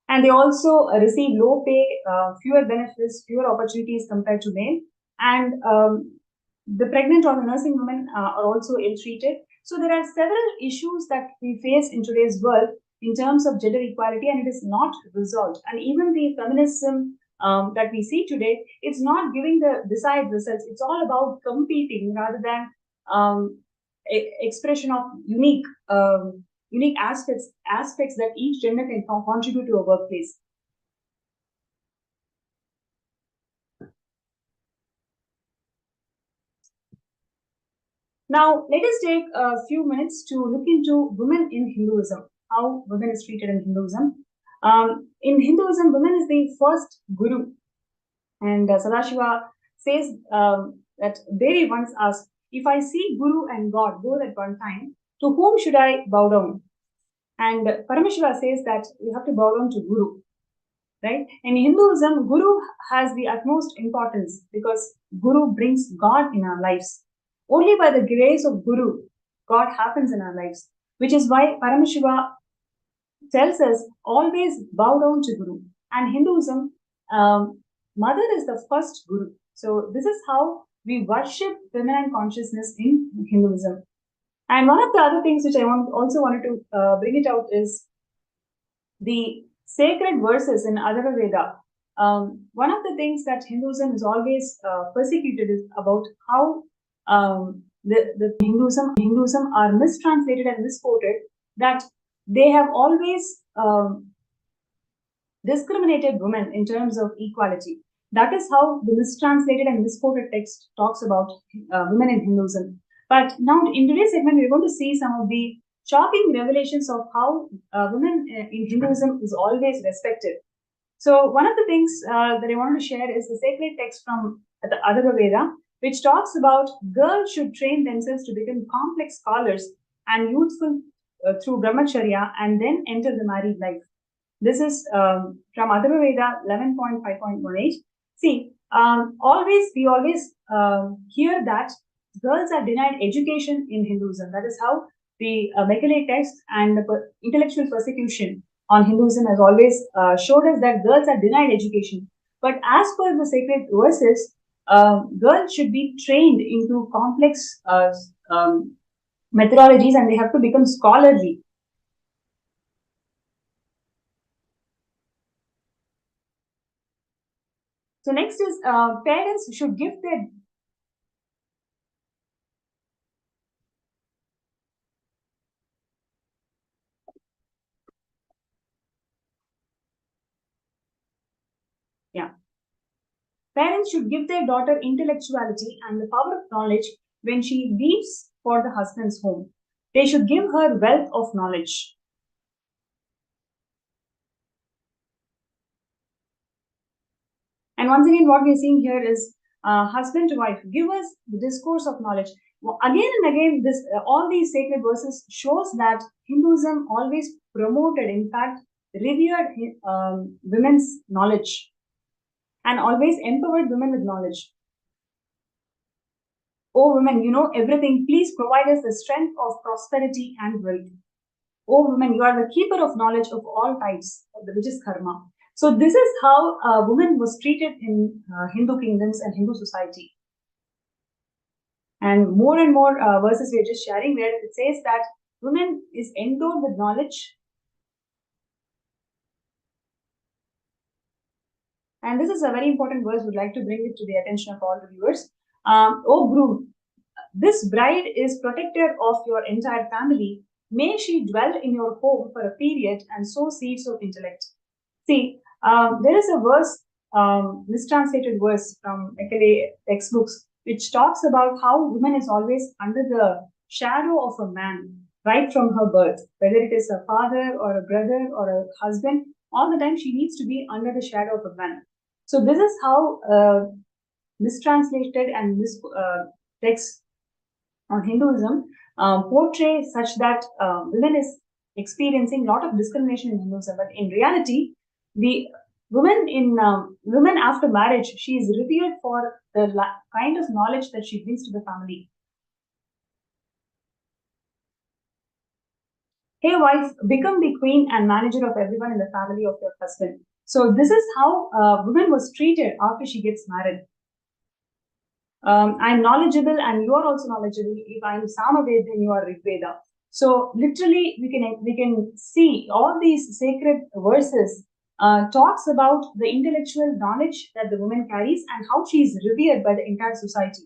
And they also receive low pay, fewer benefits, fewer opportunities compared to men. And the pregnant or the nursing women are also ill treated. So there are several issues that we face in today's world in terms of gender equality, and it is not resolved. And even the feminism that we see today, it's not giving the desired results. It's all about competing rather than expression of unique aspects that each gender can contribute to a workplace. Now, let us take a few minutes to look into women in Hinduism, how women is treated in Hinduism. In Hinduism, women is the first guru, and Sadashiva says that Devi once asked, "If I see Guru and God both at one time, to whom should I bow down?" And Paramashiva says that you have to bow down to Guru, right? In Hinduism, Guru has the utmost importance because Guru brings God in our lives. Only by the grace of Guru, God happens in our lives, which is why Paramashiva tells us always bow down to Guru. And Hinduism, Mother is the first Guru. So this is how we worship feminine consciousness in Hinduism. And one of the other things which I also wanted to bring it out is the sacred verses in Adharva Veda. One of the things that Hinduism is always persecuted is about how the Hinduism are mistranslated and misquoted, that they have always discriminated women in terms of equality. That is how the mistranslated and misquoted text talks about women in Hinduism. But now in today's segment, we're going to see some of the shocking revelations of how women in Hinduism is always respected. So one of the things that I wanted to share is the sacred text from the Adharva Veda, which talks about girls should train themselves to become complex scholars and youthful through brahmacharya and then enter the married life. This is from Adharva Veda 11.5.18. See, we always hear that girls are denied education in Hinduism. That is how the Macaulay text and the intellectual persecution on Hinduism has always showed us that girls are denied education. But as per the sacred verses, girls should be trained into complex methodologies and they have to become scholarly. So next is parents should give their Parents should give their daughter intellectuality and the power of knowledge when she leaves for the husband's home. They should give her wealth of knowledge. And once again, what we're seeing here is husband to wife, give us the discourse of knowledge. Again and again, all these sacred verses shows that Hinduism always promoted, in fact, revered women's knowledge and always empowered women with knowledge. Oh, women, you know everything. Please provide us the strength of prosperity and wealth. Oh, women, you are the keeper of knowledge of all types, which is karma. So this is how a woman was treated in Hindu kingdoms and Hindu society. And more verses we are just sharing where it says that women is endowed with knowledge. And this is a very important verse. Would like to bring it to the attention of all the viewers. Oh, groom, this bride is protector of your entire family. may she dwell in your home for a period and sow seeds of intellect. See, there is a verse, mistranslated verse from Ekale textbooks, which talks about how woman is always under the shadow of a man right from her birth, whether it is a father or a brother or a husband, all the time she needs to be under the shadow of a man. So this is how mistranslated and texts on Hinduism portray such that women is experiencing a lot of discrimination in Hinduism, but in reality, the woman after marriage, she is revered for the kind of knowledge that she brings to the family. Hey wife, become the queen and manager of everyone in the family of your husband. So this is how woman was treated after she gets married. I'm knowledgeable and you are also knowledgeable. If I'm Samaved, then you are Rigveda. So literally, we can see all these sacred verses talks about the intellectual knowledge that the woman carries and how she is revered by the entire society.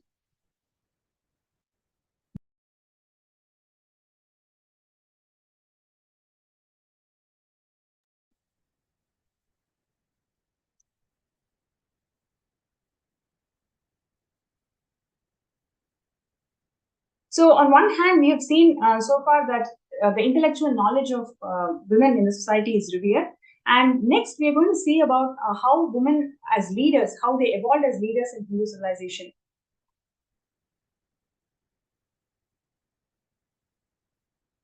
So on one hand, we have seen so far that the intellectual knowledge of women in the society is revered. And next, we are going to see about how women as leaders, how they evolved as leaders in Hindu civilization.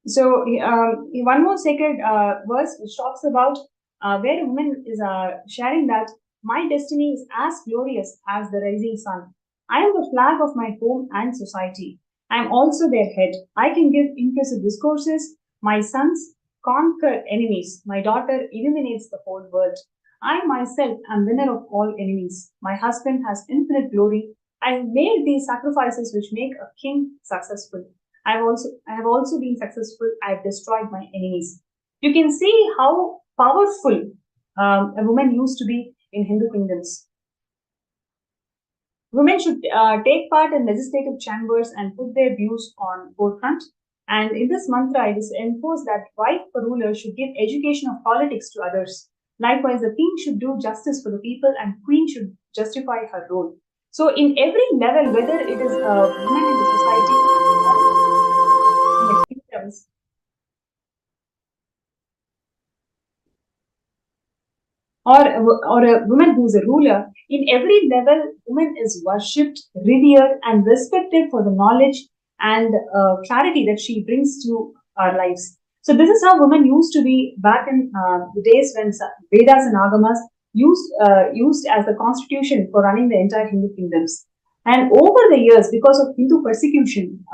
So one more sacred verse which talks about where a woman is sharing that my destiny is as glorious as the rising sun. I am the flag of my home and society. I am also their head. I can give impressive discourses. My sons conquer enemies. My daughter illuminates the whole world. I myself am winner of all enemies. My husband has infinite glory. I have made these sacrifices which make a king successful. I have also been successful. I have destroyed my enemies. You can see how powerful a woman used to be in Hindu kingdoms. Women should take part in legislative chambers and put their views on forefront. And in this mantra, it is enforced that wife or ruler should give education of politics to others. Likewise, the king should do justice for the people and queen should justify her role. So in every level, whether it is women in the society or in the kingdoms, or a woman who is a ruler, in every level, woman is worshipped, revered, and respected for the knowledge and clarity that she brings to our lives. So this is how women used to be back in the days when Vedas and Agamas used as the constitution for running the entire Hindu kingdoms. And over the years, because of Hindu persecution,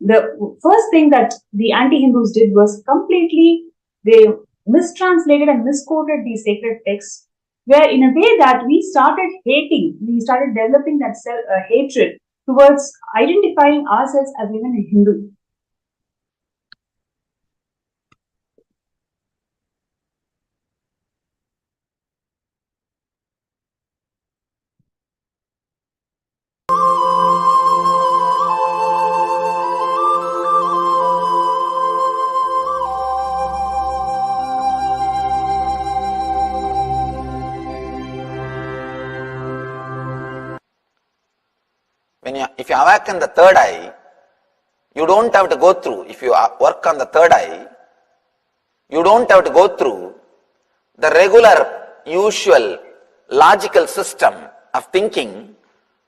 the first thing that the anti-Hindus did was completely they mistranslated and misquoted these sacred texts, where in a way that we started developing that hatred towards identifying ourselves as even a Hindu. If you awaken the third eye, you don't have to go through, if you work on the third eye, you don't have to go through the regular, usual, logical system of thinking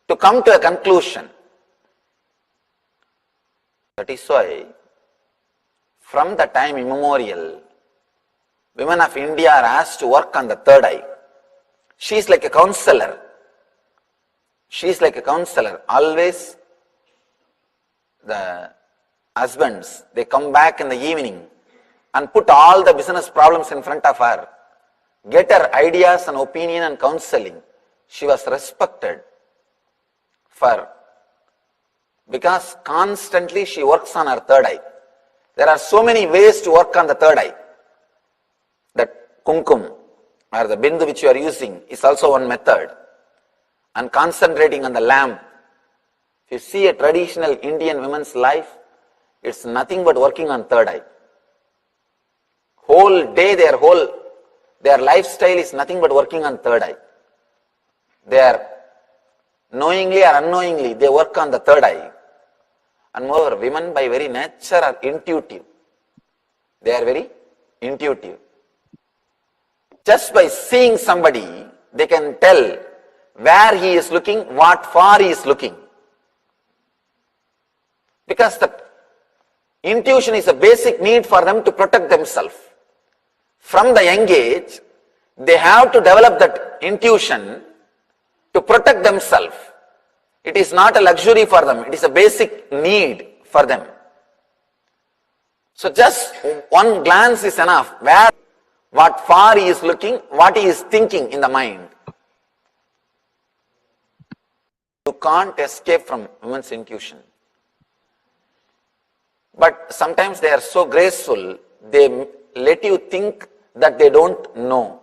to come to a conclusion. That is why, from the time immemorial, women of India are asked to work on the third eye. She is like a counselor. She is like a counselor. Always the husbands, they come back in the evening and put all the business problems in front of her. Get her ideas and opinion and counseling. She was respected because constantly she works on her third eye. There are so many ways to work on the third eye. That kumkum or the bindu which you are using is also one method. And concentrating on the lamp. If you see a traditional Indian woman's life, it's nothing but working on third eye. Whole day, their lifestyle is nothing but working on third eye. They are knowingly or unknowingly, they work on the third eye. And moreover, women by very nature are intuitive. They are very intuitive. Just by seeing somebody, they can tell where he is looking, what far he is looking. Because the intuition is a basic need for them to protect themselves. From the young age, they have to develop that intuition to protect themselves. It is not a luxury for them, it is a basic need for them. So just one glance is enough, where, what far he is looking, what he is thinking in the mind. You can't escape from women's intuition. But sometimes they are so graceful, they let you think that they don't know.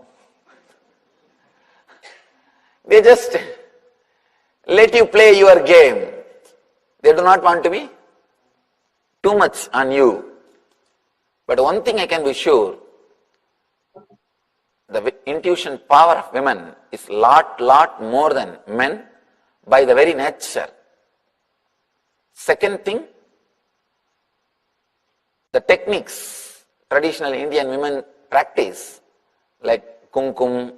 They just let you play your game. They do not want to be too much on you. But one thing I can be sure, the intuition power of women is lot more than men by the very nature. Second thing, the techniques traditional Indian women practice, like kumkum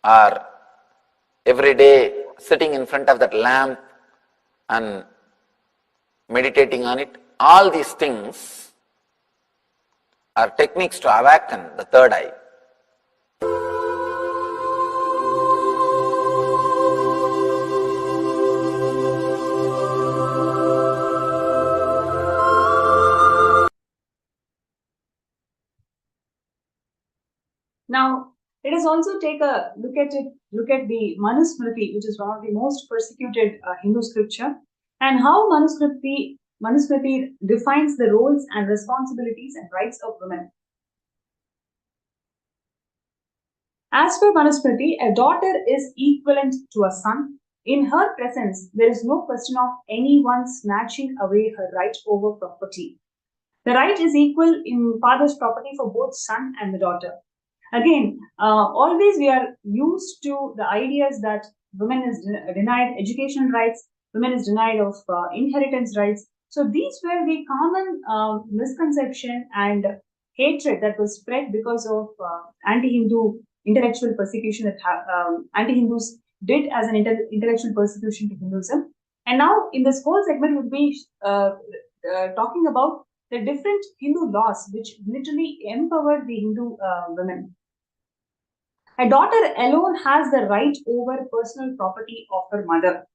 or every day sitting in front of that lamp and meditating on it, all these things are techniques to awaken the third eye. Now, let us also take a look at the Manusmriti, which is one of the most persecuted Hindu scripture, and how Manusmriti defines the roles and responsibilities and rights of women. As per Manusmriti, a daughter is equivalent to a son. In her presence, there is no question of anyone snatching away her right over property. The right is equal in father's property for both son and the daughter. Again, always we are used to the ideas that women is denied education rights, women is denied of inheritance rights. So these were the common misconception and hatred that was spread because of anti-Hindu intellectual persecution that anti-Hindus did as an intellectual persecution to Hinduism. And now in this whole segment we'll be talking about the different Hindu laws which literally empower the Hindu women. A daughter alone has the right over personal property of her mother.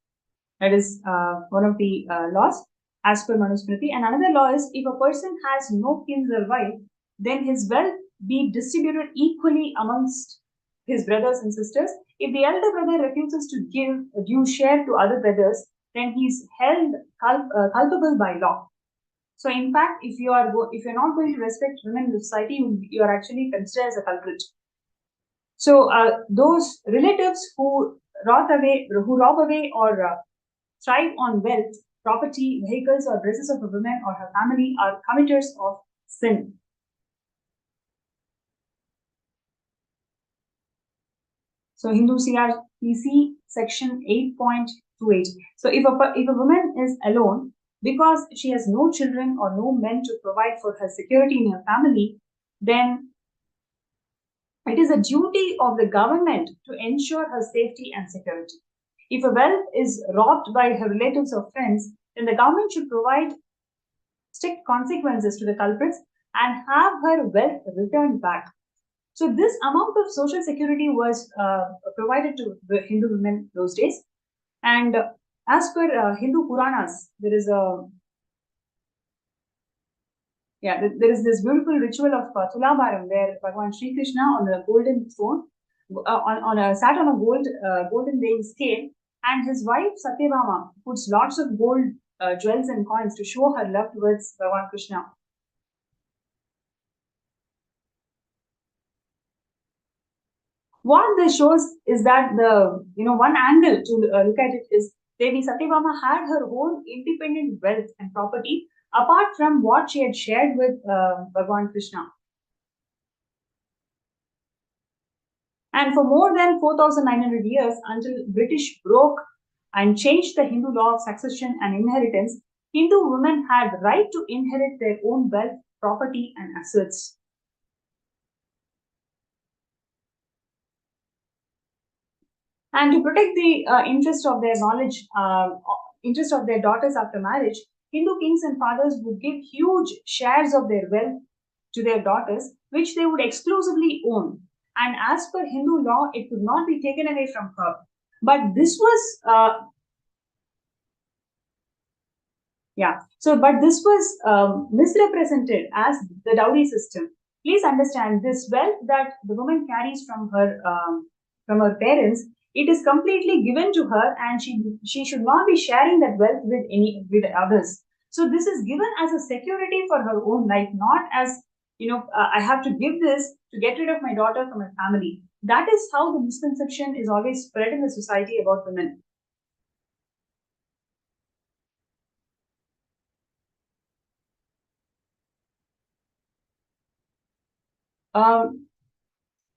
That is one of the laws as per Manusmriti. And another law is, if a person has no kin or wife, then his wealth be distributed equally amongst his brothers and sisters. If the elder brother refuses to give a due share to other brothers, then he is held culpable by law. So, in fact, if you're not going to respect women in the society, you are actually considered as a culprit. So, those relatives who rob away or thrive on wealth, property, vehicles, or dresses of a woman or her family are committers of sin. So, Hindu CRPC section 8.28. So, if a woman is alone because she has no children or no men to provide for her security in her family, then it is a duty of the government to ensure her safety and security. If a wealth is robbed by her relatives or friends, then the government should provide strict consequences to the culprits and have her wealth returned back. So this amount of social security was provided to the Hindu women those days. And as per Hindu Puranas, there is this beautiful ritual of Tulabharam where Bhagavan Sri Krishna on the golden throne, sat on a golden weighing scale, and his wife Satyabhama puts lots of gold jewels and coins to show her love towards Bhagavan Krishna. What this shows is that one angle to look at it is Devi Satyabhama had her own independent wealth and property apart from what she had shared with Bhagavan Krishna. And for more than 4,900 years, until British broke and changed the Hindu law of succession and inheritance, Hindu women had right to inherit their own wealth, property, and assets. And to protect the interest of their knowledge, interest of their daughters after marriage, Hindu kings and fathers would give huge shares of their wealth to their daughters, which they would exclusively own. And as per Hindu law, it could not be taken away from her. But this was but this was misrepresented as the dowry system. Please understand, this wealth that the woman carries from her parents, it is completely given to her, and she should not be sharing that wealth with others. So this is given as a security for her own life, not as I have to give this to get rid of my daughter from my family. That is how the misconception is always spread in the society about women.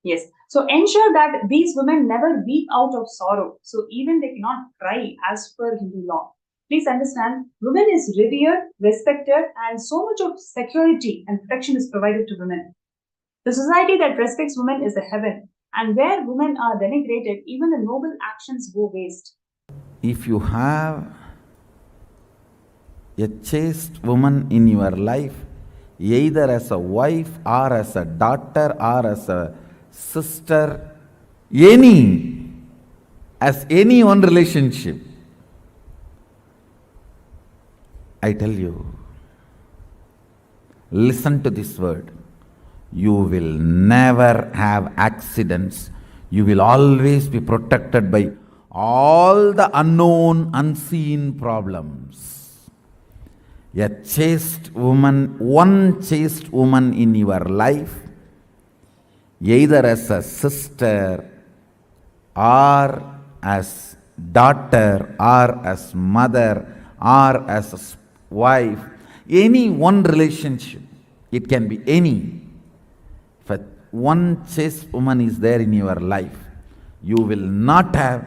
Yes. So ensure that these women never weep out of sorrow. So even they cannot cry as per Hindu law. Please understand, women is revered, respected, and so much of security and protection is provided to women. The society that respects women is a heaven, and where women are denigrated, even the noble actions go waste. If you have a chaste woman in your life, either as a wife or as a daughter or as a sister, as any one relationship, I tell you, listen to this word. You will never have accidents. You will always be protected by all the unknown, unseen problems. A chaste woman, one chaste woman in your life, either as a sister or as daughter or as mother or as a wife, any one relationship, it can be any. If one chaste woman is there in your life, you will not have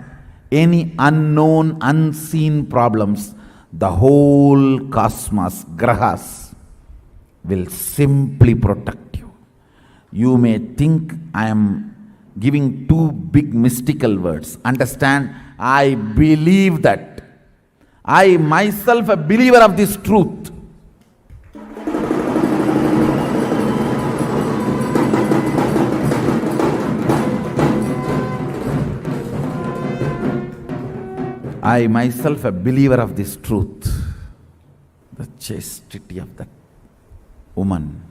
any unknown, unseen problems. The whole cosmos, grahas, will simply protect you. You may think I am giving two big mystical words. Understand, I believe that. I myself a believer of this truth. I myself a believer of this truth. The chastity of that woman.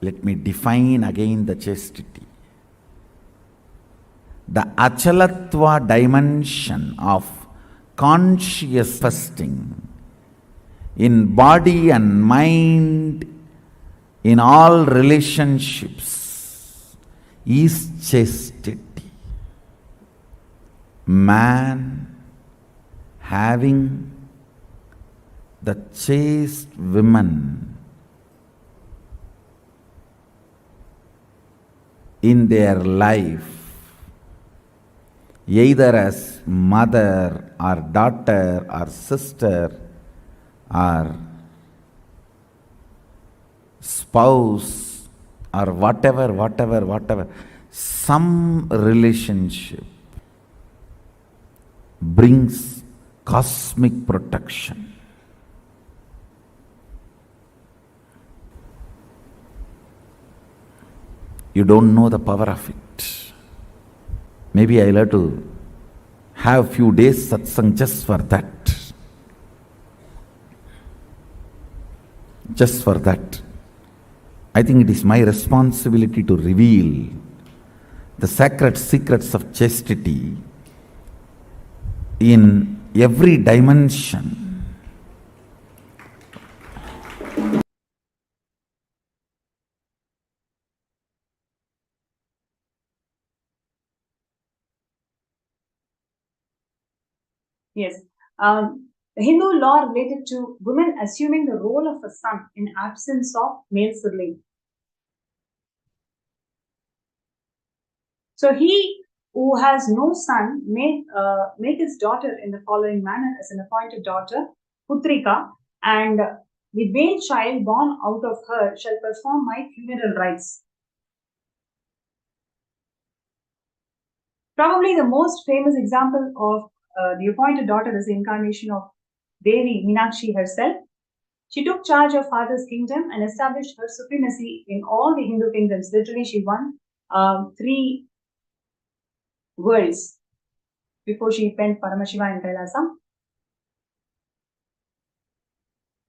Let me define again the chastity. The achalatva dimension of conscious fasting in body and mind, in all relationships, is chastity. Man having the chaste women in their life, either as mother or daughter or sister or spouse or whatever, some relationship brings cosmic protection. You don't know the power of it. Maybe I'll have to have few days satsang just for that. Just for that. I think it is my responsibility to reveal the sacred secrets of chastity in every dimension. Yes. The Hindu law related to women assuming the role of a son in absence of male sibling. So he who has no son may make his daughter in the following manner as an appointed daughter, Putrika, and the male child born out of her shall perform my funeral rites. Probably the most famous example of the appointed daughter is the incarnation of Devi Meenakshi herself. She took charge of father's kingdom and established her supremacy in all the Hindu kingdoms. Literally, she won 3 worlds before she penned Paramashivam in Kailasa.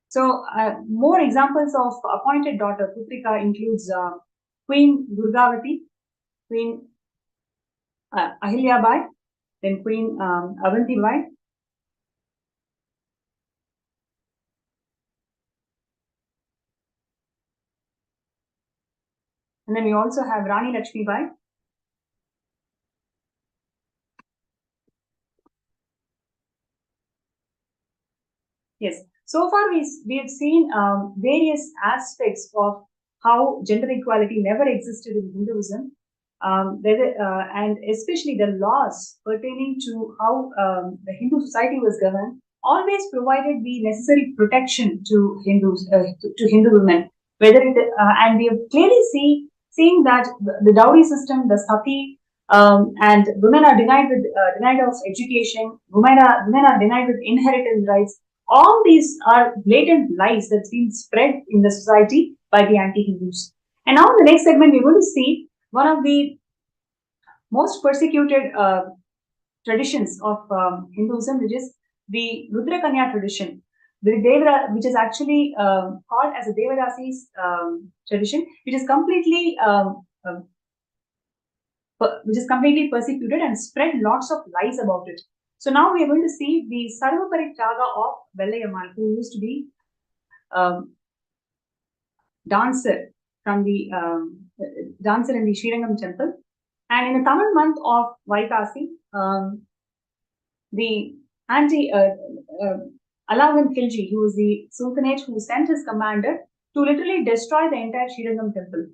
So, more examples of appointed daughter Putrika includes Queen Durgavati, Queen Ahilyabai, then Queen Avantibai, and then we also have Rani Lakshmibai. Yes, so far we have seen various aspects of how gender equality never existed in Hinduism, and especially the laws pertaining to how the Hindu society was governed always provided the necessary protection to Hindus, to Hindu women. Whether it and we have clearly seeing that the dowry system, the sati, and women are denied of education. Women are denied with inheritance rights. All these are blatant lies that's been spread in the society by the anti-Hindus. And now in the next segment, we're going to see one of the most persecuted traditions of Hinduism, which is the Rudra Kanya tradition, which is actually called as a Devadasi's tradition, which is completely persecuted and spread lots of lies about it. So now we are going to see the Sarvaparitraga of Vellayamal, who used to be dancer from the dancer in the Srirangam temple. And in the Tamil month of Vaikasi, the Alauddin Khilji, who was the Sultanate who sent his commander to literally destroy the entire Srirangam temple.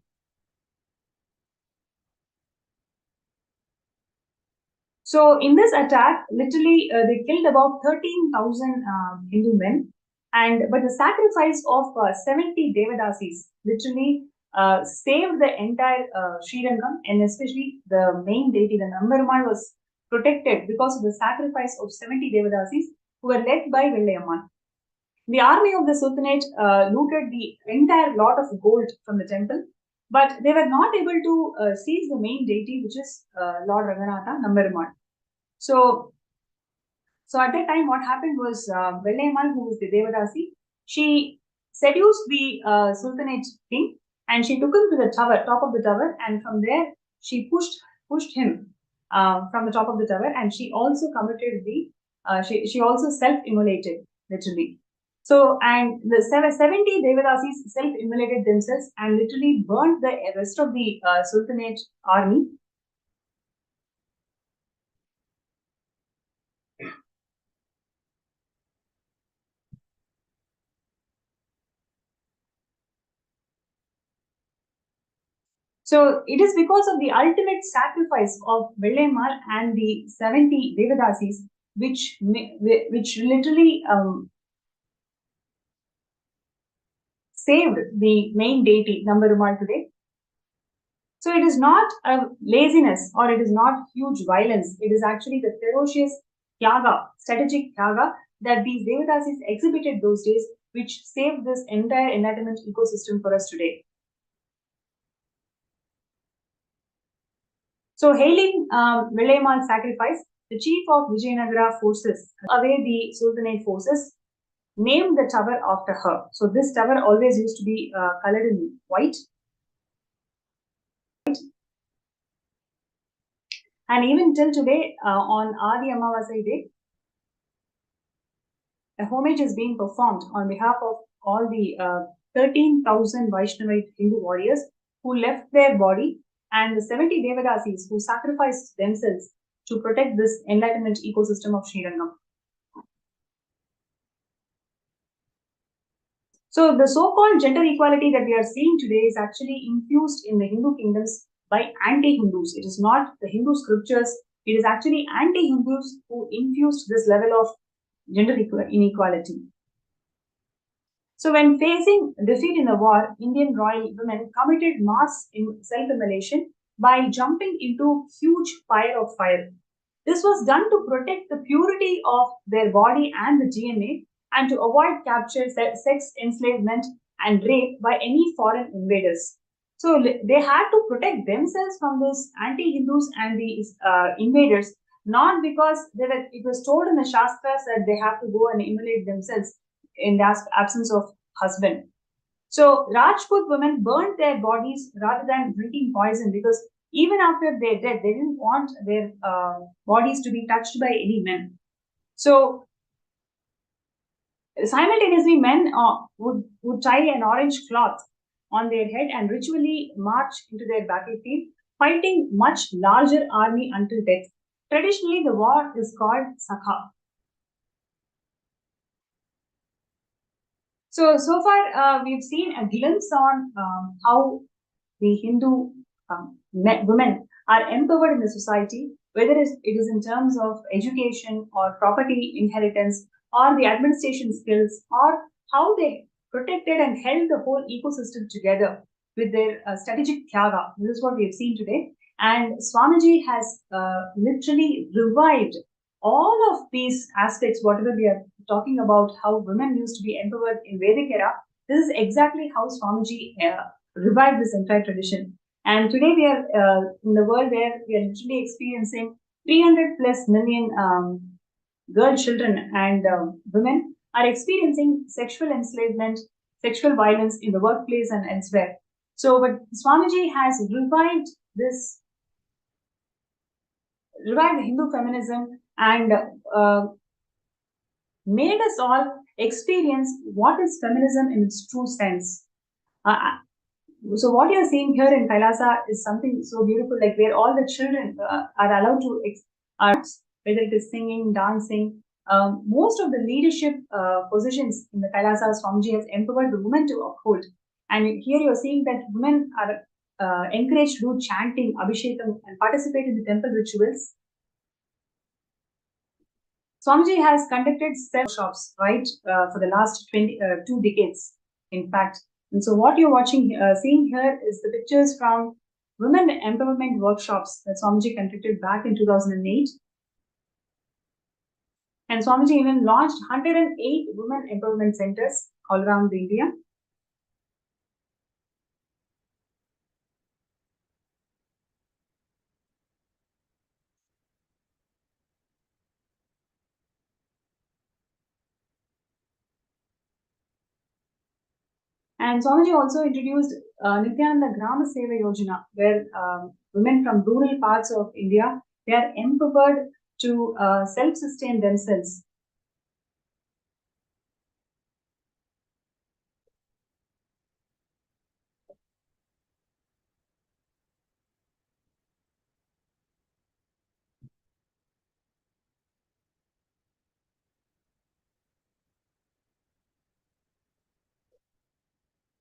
So in this attack, literally they killed about 13,000 Hindu men, but the sacrifice of 70 Devadasis literally saved the entire Srirangam, and especially the main deity, the Nambarumal, was protected because of the sacrifice of 70 Devadasis who were led by Vellayaman. The army of the Sultanate looted the entire lot of gold from the temple, but they were not able to seize the main deity, which is Lord Raghunatha, Nambarumal. So at that time, what happened was Vellayamal, who was the Devadasi, she seduced the Sultanate king, and she took him to the top of the tower, and from there she pushed him from the top of the tower, and she also committed she also self-immolated, literally. So, and the 70 Devadasis self-immolated themselves and literally burned the rest of the Sultanate army. So it is because of the ultimate sacrifice of Vellayamal and the 70 Devadasis, which literally saved the main deity Nambarumal today. So it is not a laziness or it is not huge violence. It is actually the ferocious Tyaga, strategic Tyaga that these Devadasis exhibited those days, which saved this entire enlightenment ecosystem for us today. So, hailing Vellayamal's sacrifice, the chief of Vijayanagara forces away the Sultanate forces named the tower after her. So, this tower always used to be colored in white. And even till today, on Adi Amavasai day, a homage is being performed on behalf of all the 13,000 Vaishnavite Hindu warriors who left their body, and the 70 Devadasis who sacrificed themselves to protect this enlightenment ecosystem of Srirangam. So the so-called gender equality that we are seeing today is actually infused in the Hindu kingdoms by anti-Hindus. It is not the Hindu scriptures. It is actually anti-Hindus who infused this level of gender inequality. So when facing defeat in the war, Indian royal women committed mass self-immolation by jumping into huge pyre of fire. This was done to protect the purity of their body and the DNA and to avoid capture, sex enslavement and rape by any foreign invaders. So they had to protect themselves from these anti-Hindus and these invaders, not because it was told in the Shastras that they have to go and immolate themselves in the absence of husband. So Rajput women burnt their bodies rather than drinking poison because even after their death, they didn't want their bodies to be touched by any men. So simultaneously, men would tie an orange cloth on their head and ritually march into their battlefield, fighting much larger army until death. Traditionally, the war is called Sakha. So far, we've seen a glimpse on how the Hindu women are empowered in the society, whether it is in terms of education or property inheritance or the administration skills or how they protected and held the whole ecosystem together with their strategic tyaga. This is what we have seen today. And Swamiji has literally revived all of these aspects, whatever we are talking about, how women used to be empowered in Vedic era. This is exactly how Swamiji revive this entire tradition. And today we are in the world where we are literally experiencing 300 plus million girl children and women are experiencing sexual enslavement, sexual violence in the workplace and elsewhere. So, but Swamiji has revived Hindu feminism and made us all experience what is feminism in its true sense. So what you're seeing here in Kailasa is something so beautiful, like where all the children are allowed to arts, whether it is singing, dancing. Most of the leadership positions in the Kailasa, Swamiji has empowered the women to uphold. And here you're seeing that women are encouraged to do chanting, abhishekam, and participate in the temple rituals. Swamiji has conducted several workshops, right, for the last 2 decades, in fact. And so what you're seeing here is the pictures from women empowerment workshops that Swamiji conducted back in 2008. And Swamiji even launched 108 women empowerment centers all around India. And Swamiji also introduced Nithyananda Grama Seva Yojana, where women from rural parts of India, they are empowered to self-sustain themselves.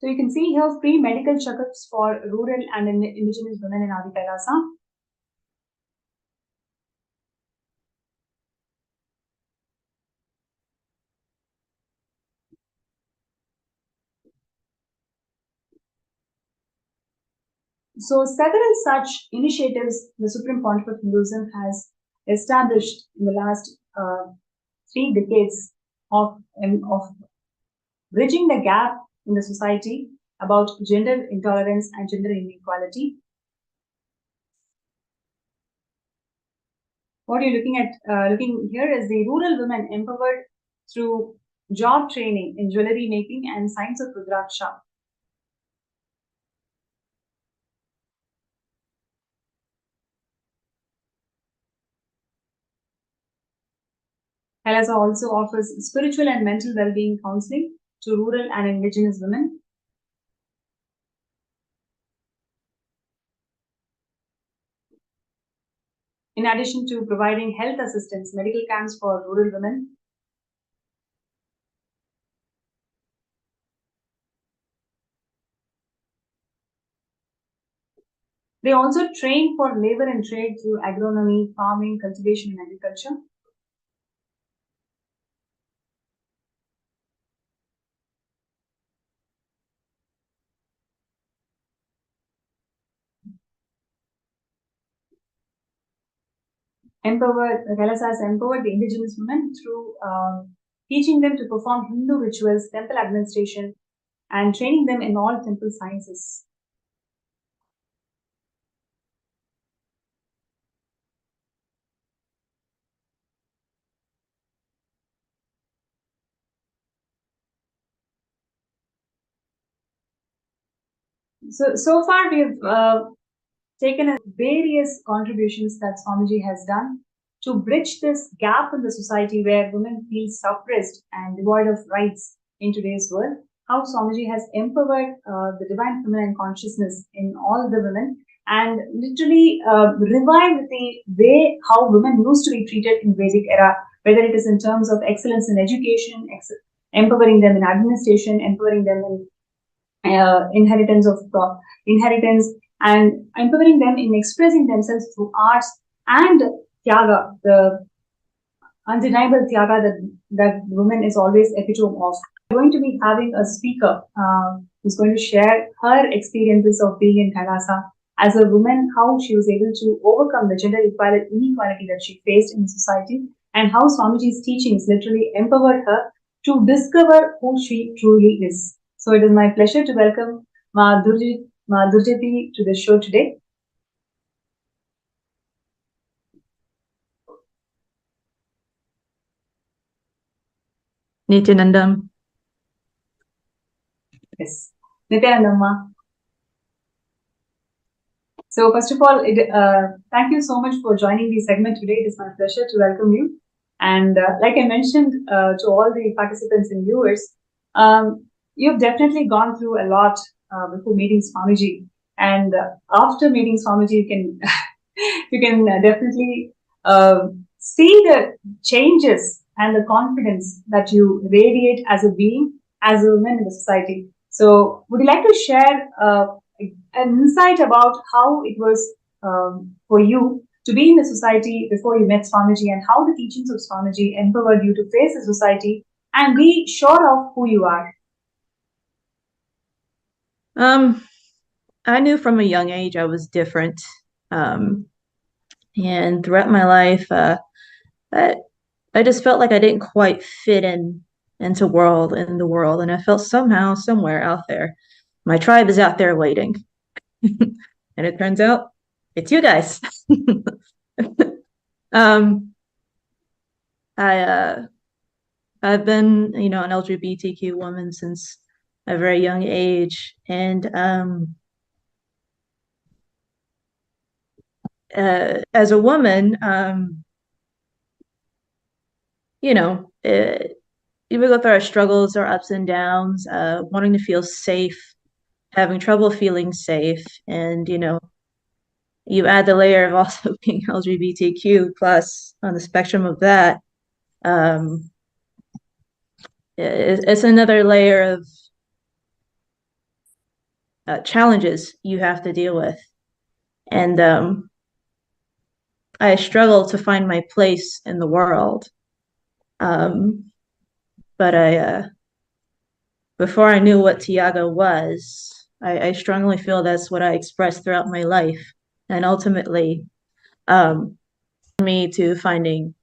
So you can see here free medical checkups for rural and indigenous women in Adi Kailasa. So several such initiatives the Supreme Pontiff of Hinduism has established in the last 3 decades of bridging the gap in the society about gender intolerance and gender inequality. What you're looking here is the rural women empowered through job training in jewelry making and science of Rudraksha. Kailasa also offers spiritual and mental well-being counseling to rural and indigenous women. In addition to providing health assistance, medical camps for rural women. They also train for labor and trade through agronomy, farming, cultivation, and agriculture. Kailasa has empowered the indigenous women through teaching them to perform Hindu rituals, temple administration, and training them in all temple sciences. So far we have taken various contributions that Swamiji has done to bridge this gap in the society where women feel suppressed and devoid of rights in today's world. How Swamiji has empowered the divine feminine consciousness in all the women and literally revived the way how women used to be treated in Vedic era, whether it is in terms of excellence in education, empowering them in administration, empowering them in inheritance and empowering them in expressing themselves through arts and tyaga, the undeniable tyaga that woman is always epitome of. We're going to be having a speaker who's going to share her experiences of being in Kailasa as a woman, how she was able to overcome the gender inequality that she faced in society, and how Swamiji's teachings literally empowered her to discover who she truly is. So it is my pleasure to welcome Ma Durjati to the show today. Nithyananda. Yes, Nithyananda. So first of all, thank you so much for joining the segment today. It is my pleasure to welcome you. And like I mentioned to all the participants and viewers, you've definitely gone through a lot before meeting Swamiji. And after meeting Swamiji, you can you can definitely see the changes and the confidence that you radiate as a being, as a woman in the society. So would you like to share an insight about how it was for you to be in the society before you met Swamiji and how the teachings of Swamiji empowered you to face the society and be sure of who you are? I knew from a young age I was different. And throughout my life, I just felt like I didn't quite fit into the world. And I felt somehow, somewhere out there, my tribe is out there waiting. And it turns out it's you guys. I've been, an LGBTQ woman since a very young age. And as a woman, we go through our struggles, our ups and downs, wanting to feel safe, having trouble feeling safe. And, you add the layer of also being LGBTQ plus on the spectrum of that. It's another layer of challenges you have to deal with. And I struggle to find my place in the world. But before I knew what Tiago was, I strongly feel that's what I expressed throughout my life. And ultimately, me to finding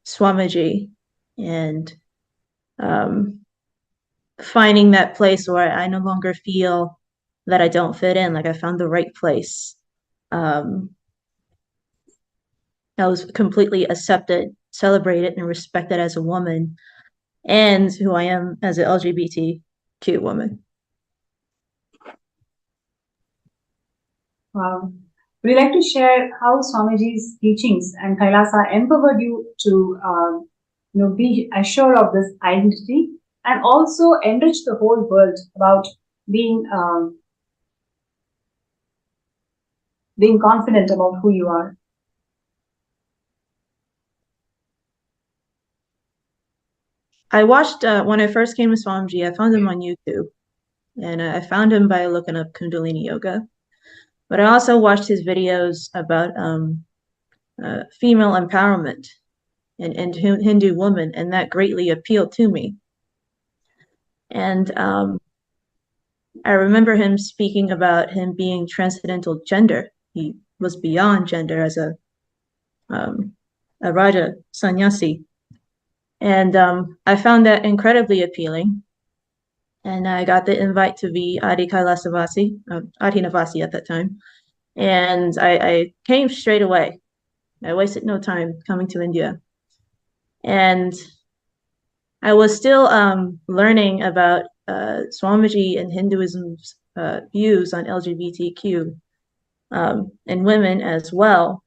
Swamiji and finding that place where I no longer feel that I don't fit in, like I found the right place. I was completely accepted, celebrated, and respected as a woman, and who I am as an LGBTQ woman. Wow. Would you like to share how Swamiji's teachings and Kailasa empowered you to be assured of this identity and also enrich the whole world about being confident about who you are? I watched, when I first came to Swamiji, I found him on YouTube. And I found him by looking up Kundalini Yoga. But I also watched his videos about female empowerment and Hindu women, and that greatly appealed to me. And I remember him speaking about him being transcendental gender. He was beyond gender as a Raja sannyasi. And I found that incredibly appealing. And I got the invite to be Adi Kailasavasi, Adi Navasi at that time. And I came straight away. I wasted no time coming to India. And I was still learning about Swamiji and Hinduism's views on LGBTQ and women as well.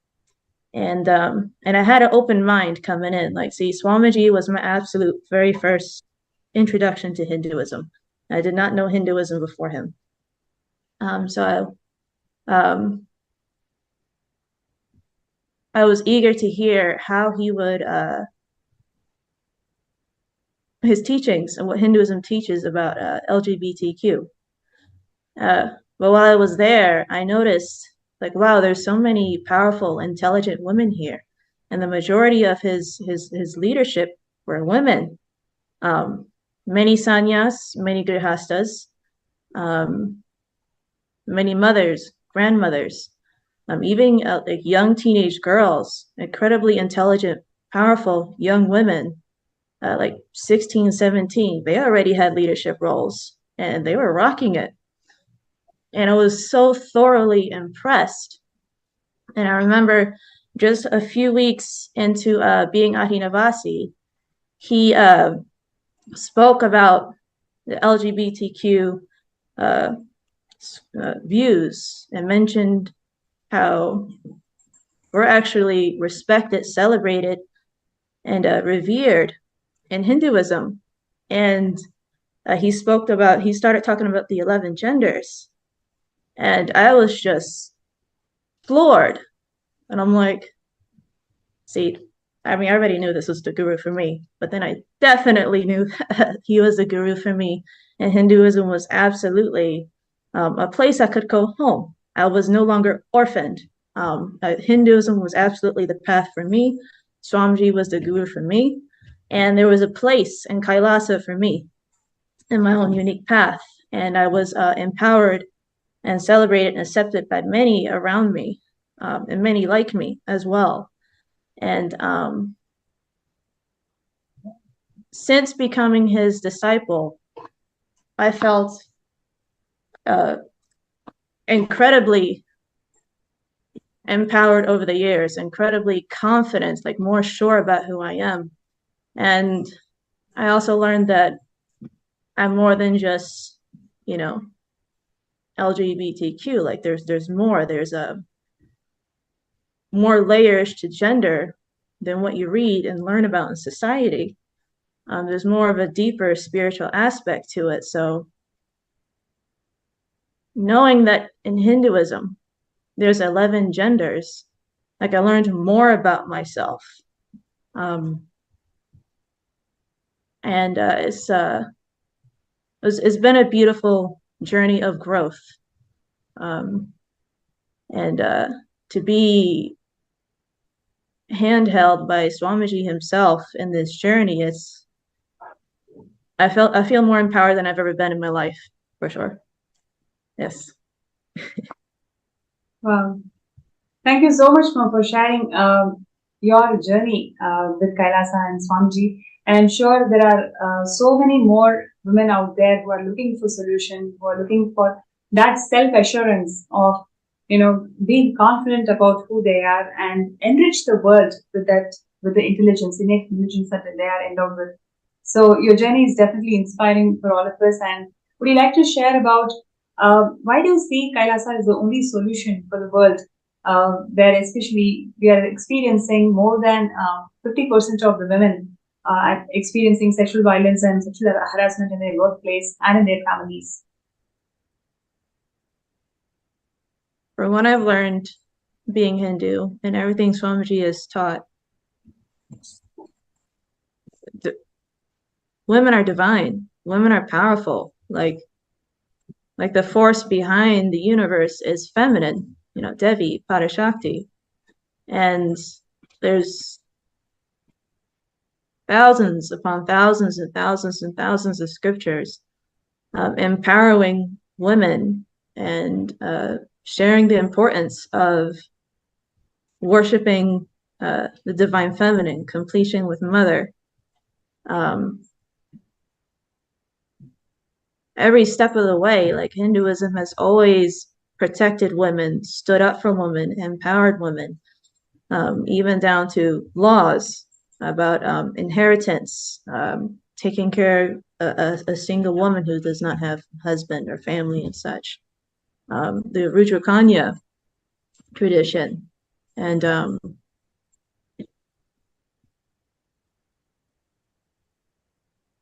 And I had an open mind coming in. Like, see, Swamiji was my absolute very first introduction to Hinduism. I did not know Hinduism before him. So I was eager to hear how he would his teachings and what Hinduism teaches about LGBTQ. But while I was there, I noticed, like, wow, there's so many powerful, intelligent women here, and the majority of his leadership were women. Many sannyas, many grihastas, many mothers, grandmothers, even like young teenage girls, incredibly intelligent, powerful young women, like 16, 17. They already had leadership roles and they were rocking it. And I was so thoroughly impressed. And I remember just a few weeks into being Adi Navasi, he spoke about the LGBTQ views and mentioned how we're actually respected, celebrated, and revered in Hinduism. And he started talking about the 11 genders. And I was just floored. And I'm like, see, I mean, I already knew this was the guru for me, but then I definitely knew that he was the guru for me. And Hinduism was absolutely a place I could go home. I was no longer orphaned. Hinduism was absolutely the path for me. Swamiji was the guru for me. And there was a place in Kailasa for me in my own unique path. And I was empowered and celebrated and accepted by many around me, and many like me as well. And since becoming his disciple, I felt incredibly empowered over the years, incredibly confident, like more sure about who I am. And I also learned that I'm more than just, you know, LGBTQ. Like there's more. There's more layers to gender than what you read and learn about in society. There's more of a deeper spiritual aspect to it. So knowing that in Hinduism, there's 11 genders, like I learned more about myself. And it's been a beautiful journey of growth. And to be handheld by Swamiji himself in this journey, I feel more empowered than I've ever been in my life, for sure. Yes. Wow. Thank you so much for sharing your journey with Kailasa and Swamiji. And I'm sure there are so many more women out there who are looking for solution, who are looking for that self-assurance of, being confident about who they are and enrich the world with the intelligence, innate intelligence that they are endowed with. So your journey is definitely inspiring for all of us. And would you like to share about why do you see Kailasa as the only solution for the world, where especially we are experiencing more than 50% of the women experiencing sexual violence and sexual harassment in their workplace and in their families? From what I've learned being Hindu and everything Swamiji has taught, women are divine. Women are powerful. Like, Like the force behind the universe is feminine, Devi, Parashakti. And there's thousands upon thousands and thousands and thousands of scriptures empowering women and sharing the importance of worshiping the divine feminine, completion with mother. Every step of the way, like Hinduism has always protected women, stood up for women, empowered women, even down to laws about inheritance, taking care of a single woman who does not have a husband or family and such. The Rudrakanya tradition. And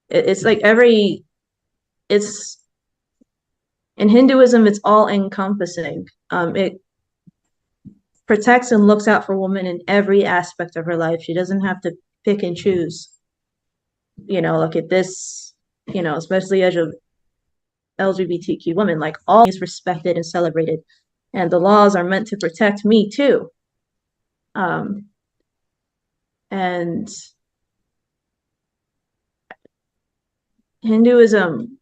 it's like it's in Hinduism, it's all encompassing. It protects and looks out for women in every aspect of her life. She doesn't have to pick and choose. Look at this, especially as a LGBTQ woman, like all is respected and celebrated. And the laws are meant to protect me too. And Hinduism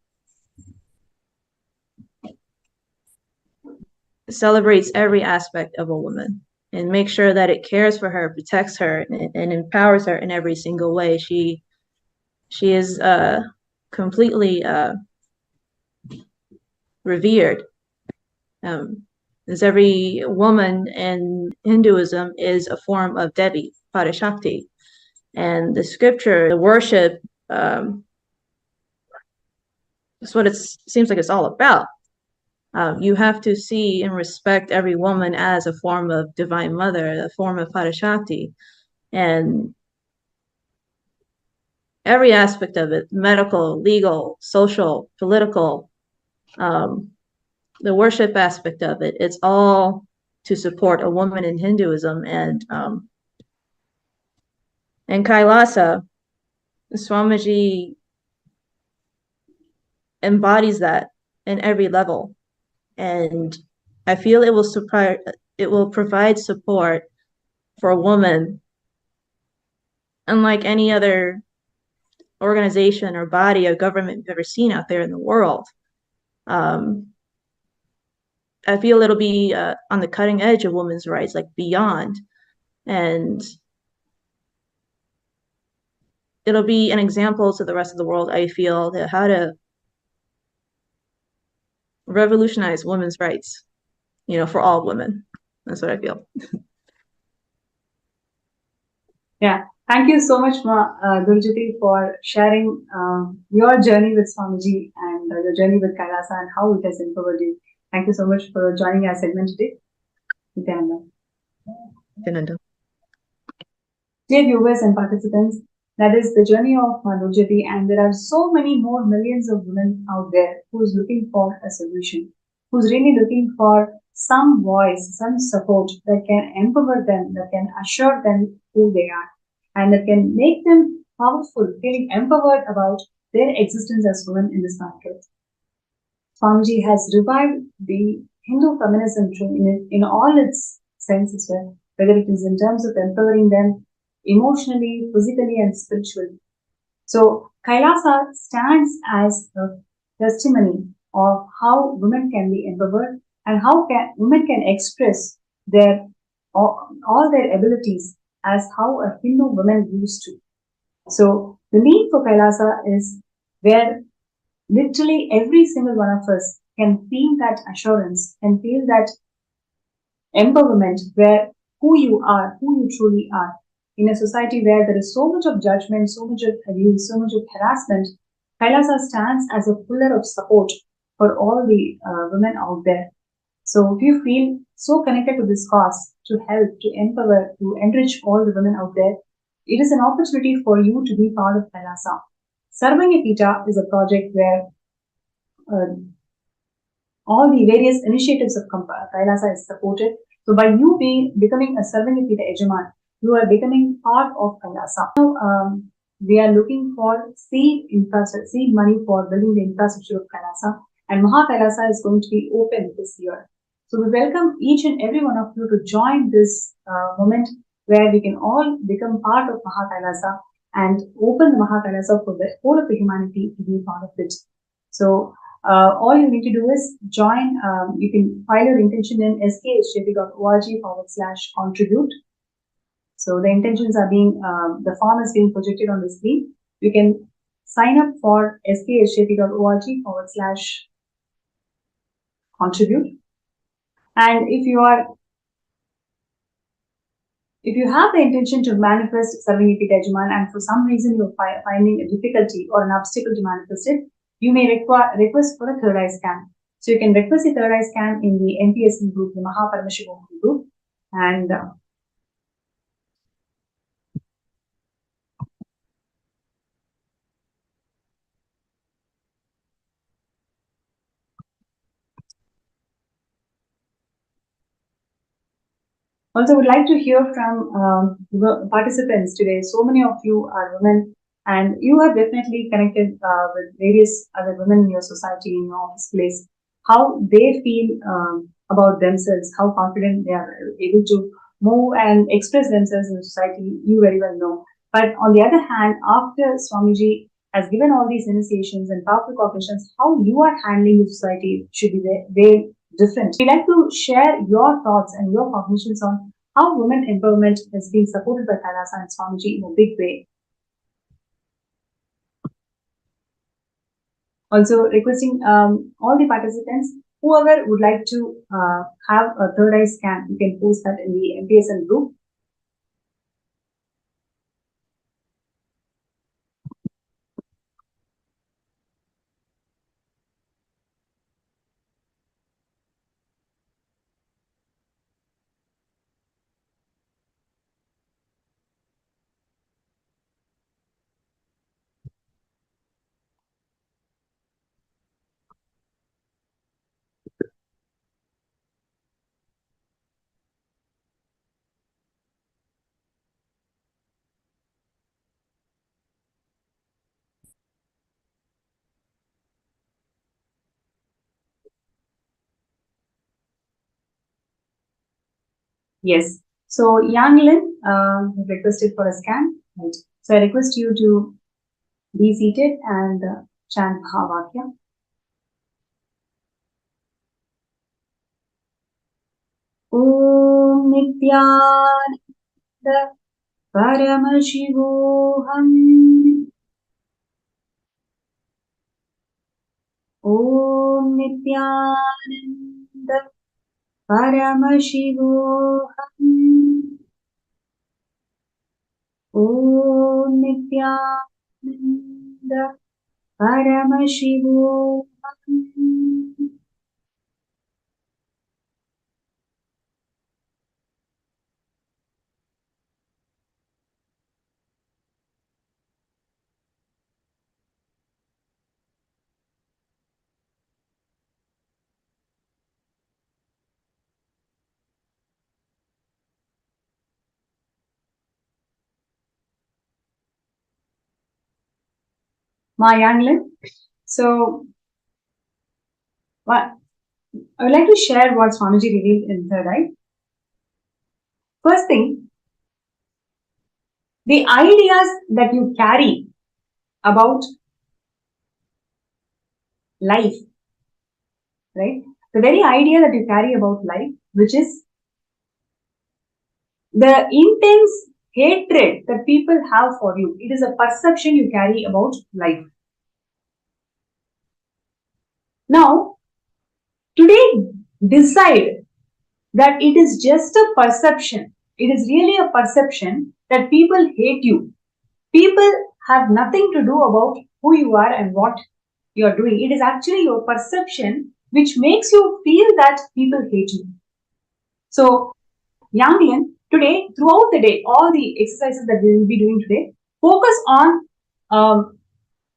celebrates every aspect of a woman and makes sure that it cares for her, protects her, and empowers her in every single way. She is completely revered. As every woman in Hinduism is a form of Devi, Parashakti. And the scripture, the worship, is what it seems like it's all about. You have to see and respect every woman as a form of divine mother, a form of Parashakti. And every aspect of it, medical, legal, social, political, the worship aspect of it, it's all to support a woman in Hinduism. And Kailasa, Swamiji embodies that in every level. And I feel it will provide support for a woman unlike any other organization or body or government you've ever seen out there in the world. I feel it'll be on the cutting edge of women's rights, like beyond. And it'll be an example to the rest of the world, I feel, that how to revolutionize women's rights, for all women. That's what I feel. Yeah, thank you so much, Gurjyoti, for sharing your journey with Swamiji and your journey with Kailasa and how it has empowered you. Thank you so much for joining our segment today. Nithyananda. Dear viewers and participants, that is the journey of Gurjyoti, and there are so many more millions of women out there who's looking for a solution, who's really looking for some voice, some support that can empower them, that can assure them who they are, and that can make them powerful, feeling empowered about their existence as women in this market. Swamiji has revived the Hindu feminism in all its senses, whether it is in terms of empowering them emotionally, physically, and spiritually. So Kailasa stands as a testimony of how women can be empowered and how women can express all their abilities as how a Hindu woman used to. So the need for Kailasa is where literally every single one of us can feel that assurance and feel that empowerment, where who you truly are. In a society where there is so much of judgment, so much of abuse, so much of harassment, Kailasa stands as a pillar of support for all the women out there. So if you feel so connected to this cause, to help, to empower, to enrich all the women out there, it is an opportunity for you to be part of Kailasa. Sarvanyapita is a project where all the various initiatives of Kailasa is supported. So by you becoming a Sarvanyapita Ejaman, you are becoming part of Kailasa. Now, we are looking for seed money for building the infrastructure of Kailasa. and Mahakailasa is going to be open this year. So we welcome each and every one of you to join this moment where we can all become part of Mahakailasa and open the Mahakailasa for the whole of the humanity to be part of it. So all you need to do is join. You can file your intention in skshjp.org/contribute. So the intentions are being, the form is being projected on the screen. You can sign up for skshjp.org/contribute. And if you have the intention to manifest Sarvangiti Tejaman and for some reason you're finding a difficulty or an obstacle to manifest it, you may request for a third eye scan. So you can request a third eye scan in the NPSN group, the Paramashivam group, and also would like to hear from participants today. So many of you are women, and you have definitely connected with various other women in your society, in your office place, how they feel about themselves, how confident they are able to move and express themselves in the society, you very well know. But on the other hand, after Swamiji has given all these initiations and powerful cognitions, how you are handling the society should be very different. We'd like to share your thoughts and your cognitions on how women empowerment is being supported by Kailasa and Swamiji in a big way. Also requesting all the participants, whoever would like to have a third eye scan, you can post that in the MPSN group. Yes. So Yang Lin requested for a scan. Right. So I request you to be seated and chant Mahavakya. Om Nithyananda Paramashivam. Om Nithyananda Paramashivam. Om Nithyananda Paramashivam. Ma Yanglin. So, what I would like to share what Swamiji revealed in Third Eye. First thing, the ideas that you carry about life, right? The very idea that you carry about life, which is the intense hatred that people have for you. It is a perception you carry about life. Now, today, decide that it is just a perception. It is really a perception that people hate you. People have nothing to do about who you are and what you are doing. It is actually your perception which makes you feel that people hate you. So, Yanglian, today, throughout the day, all the exercises that we will be doing today, focus on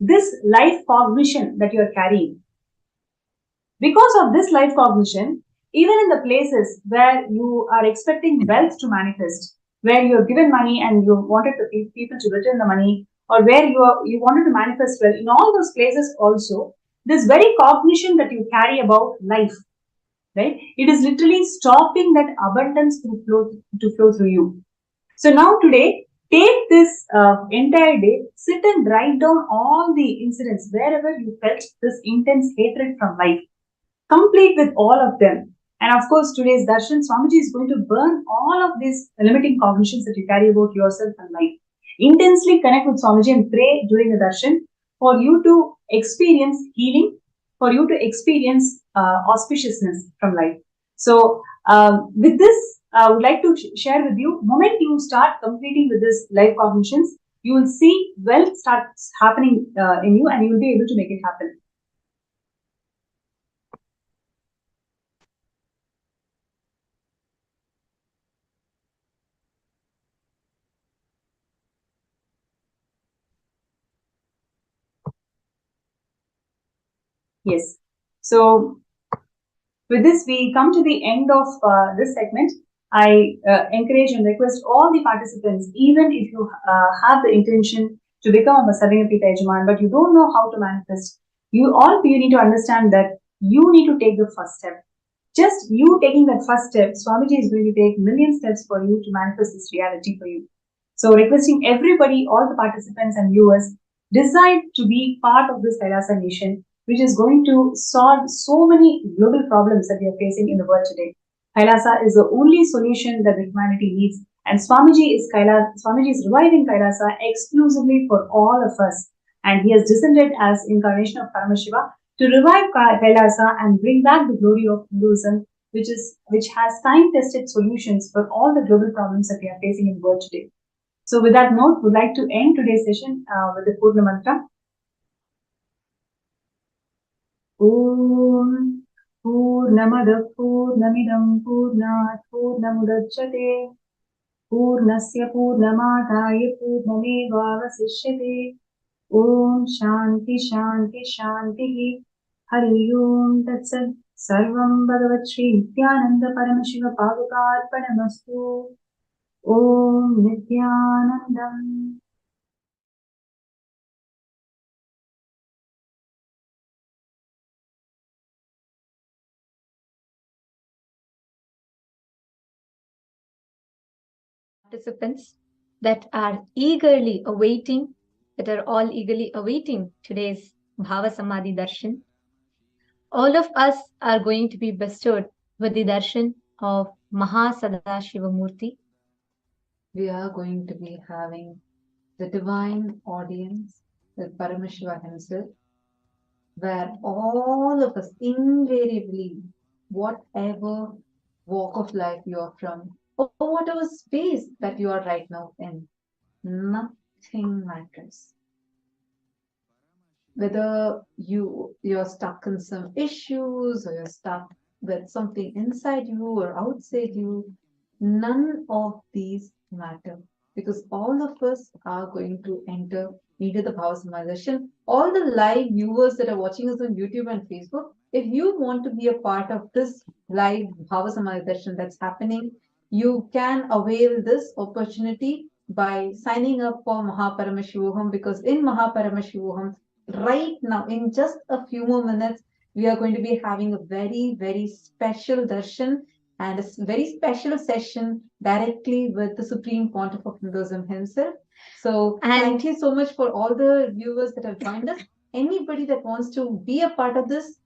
this life cognition that you are carrying. Because of this life cognition, even in the places where you are expecting wealth to manifest, where you have given money and you wanted people to return the money, or where you wanted to manifest wealth, in all those places also, this very cognition that you carry about life, right? It is literally stopping that abundance to flow through you. So now today, take this entire day, sit and write down all the incidents wherever you felt this intense hatred from life. Complete with all of them. And of course, today's darshan, Swamiji is going to burn all of these limiting cognitions that you carry about yourself and life. Intensely connect with Swamiji and pray during the darshan for you to experience healing, for you to experience auspiciousness from life. So, with this, I would like to share with you, moment you start completing with this life cognitions, you will see wealth starts happening in you and you will be able to make it happen. Yes. So with this, we come to the end of this segment. I encourage and request all the participants, even if you have the intention to become a Sarvingapita Yajaman, but you don't know how to manifest, you need to understand that you need to take the first step. Just you taking that first step, Swamiji is going to take million steps for you to manifest this reality for you. So requesting everybody, all the participants and viewers, decide to be part of this Kailasa nation, which is going to solve so many global problems that we are facing in the world today. Kailasa is the only solution that the humanity needs, and Swamiji is reviving Kailasa exclusively for all of us, and he has descended as incarnation of Paramashiva to revive Kailasa and bring back the glory of Hinduism, which has time-tested solutions for all the global problems that we are facing in the world today. So with that note, we'd like to end today's session with the Purna Mantra. Om Purnamada Purnamidam Purnat Purnamudachyate Purnasya Purnamadaya Purnameva Vasishyate Om Shanti Shanti Shanti Hari Om Tatsat Sarvam Bhagavat Shri Nithyananda Paramashiva Padukarpanamastu Om Nithyanandam. Participants that are eagerly awaiting, today's Bhava Samadhi Darshan. All of us are going to be bestowed with the darshan of Mahasadashiva Murti. We are going to be having the divine audience with Paramashiva himself, where all of us invariably, whatever walk of life you are from, or whatever space that you are right now in, nothing matters. Whether you're stuck in some issues or you're stuck with something inside you or outside you, none of these matter, because all of us are going to enter into the Bhava Samadhi. All the live viewers that are watching us on YouTube and Facebook, if you want to be a part of this live Bhava Samadhi that's happening, you can avail this opportunity by signing up for Mahaparamashivoham, because in Mahaparamashivoham, right now, in just a few more minutes, we are going to be having a very, very special darshan and a very special session directly with the Supreme Pontiff of Hinduism himself. So thank you so much for all the viewers that have joined us. Anybody that wants to be a part of this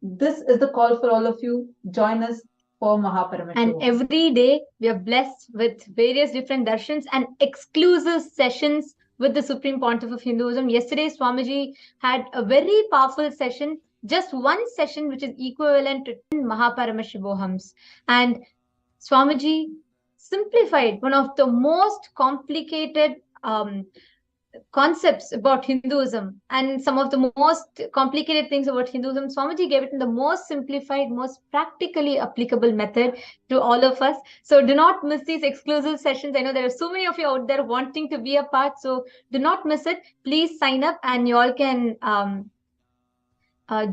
is the call for all of you. Join us for Mahaparameshwar. And every day we are blessed with various different darshans and exclusive sessions with the Supreme Pontiff of Hinduism. Yesterday, Swamiji had a very powerful session, just one session which is equivalent to 10 Mahaparamashivohams. And Swamiji simplified one of the most complicated concepts about Hinduism and some of the most complicated things about Hinduism. Swamiji gave it in the most simplified, most practically applicable method to all of us. So do not miss these exclusive sessions. I know there are so many of you out there wanting to be a part. So do not miss it. Please sign up and you all can join us.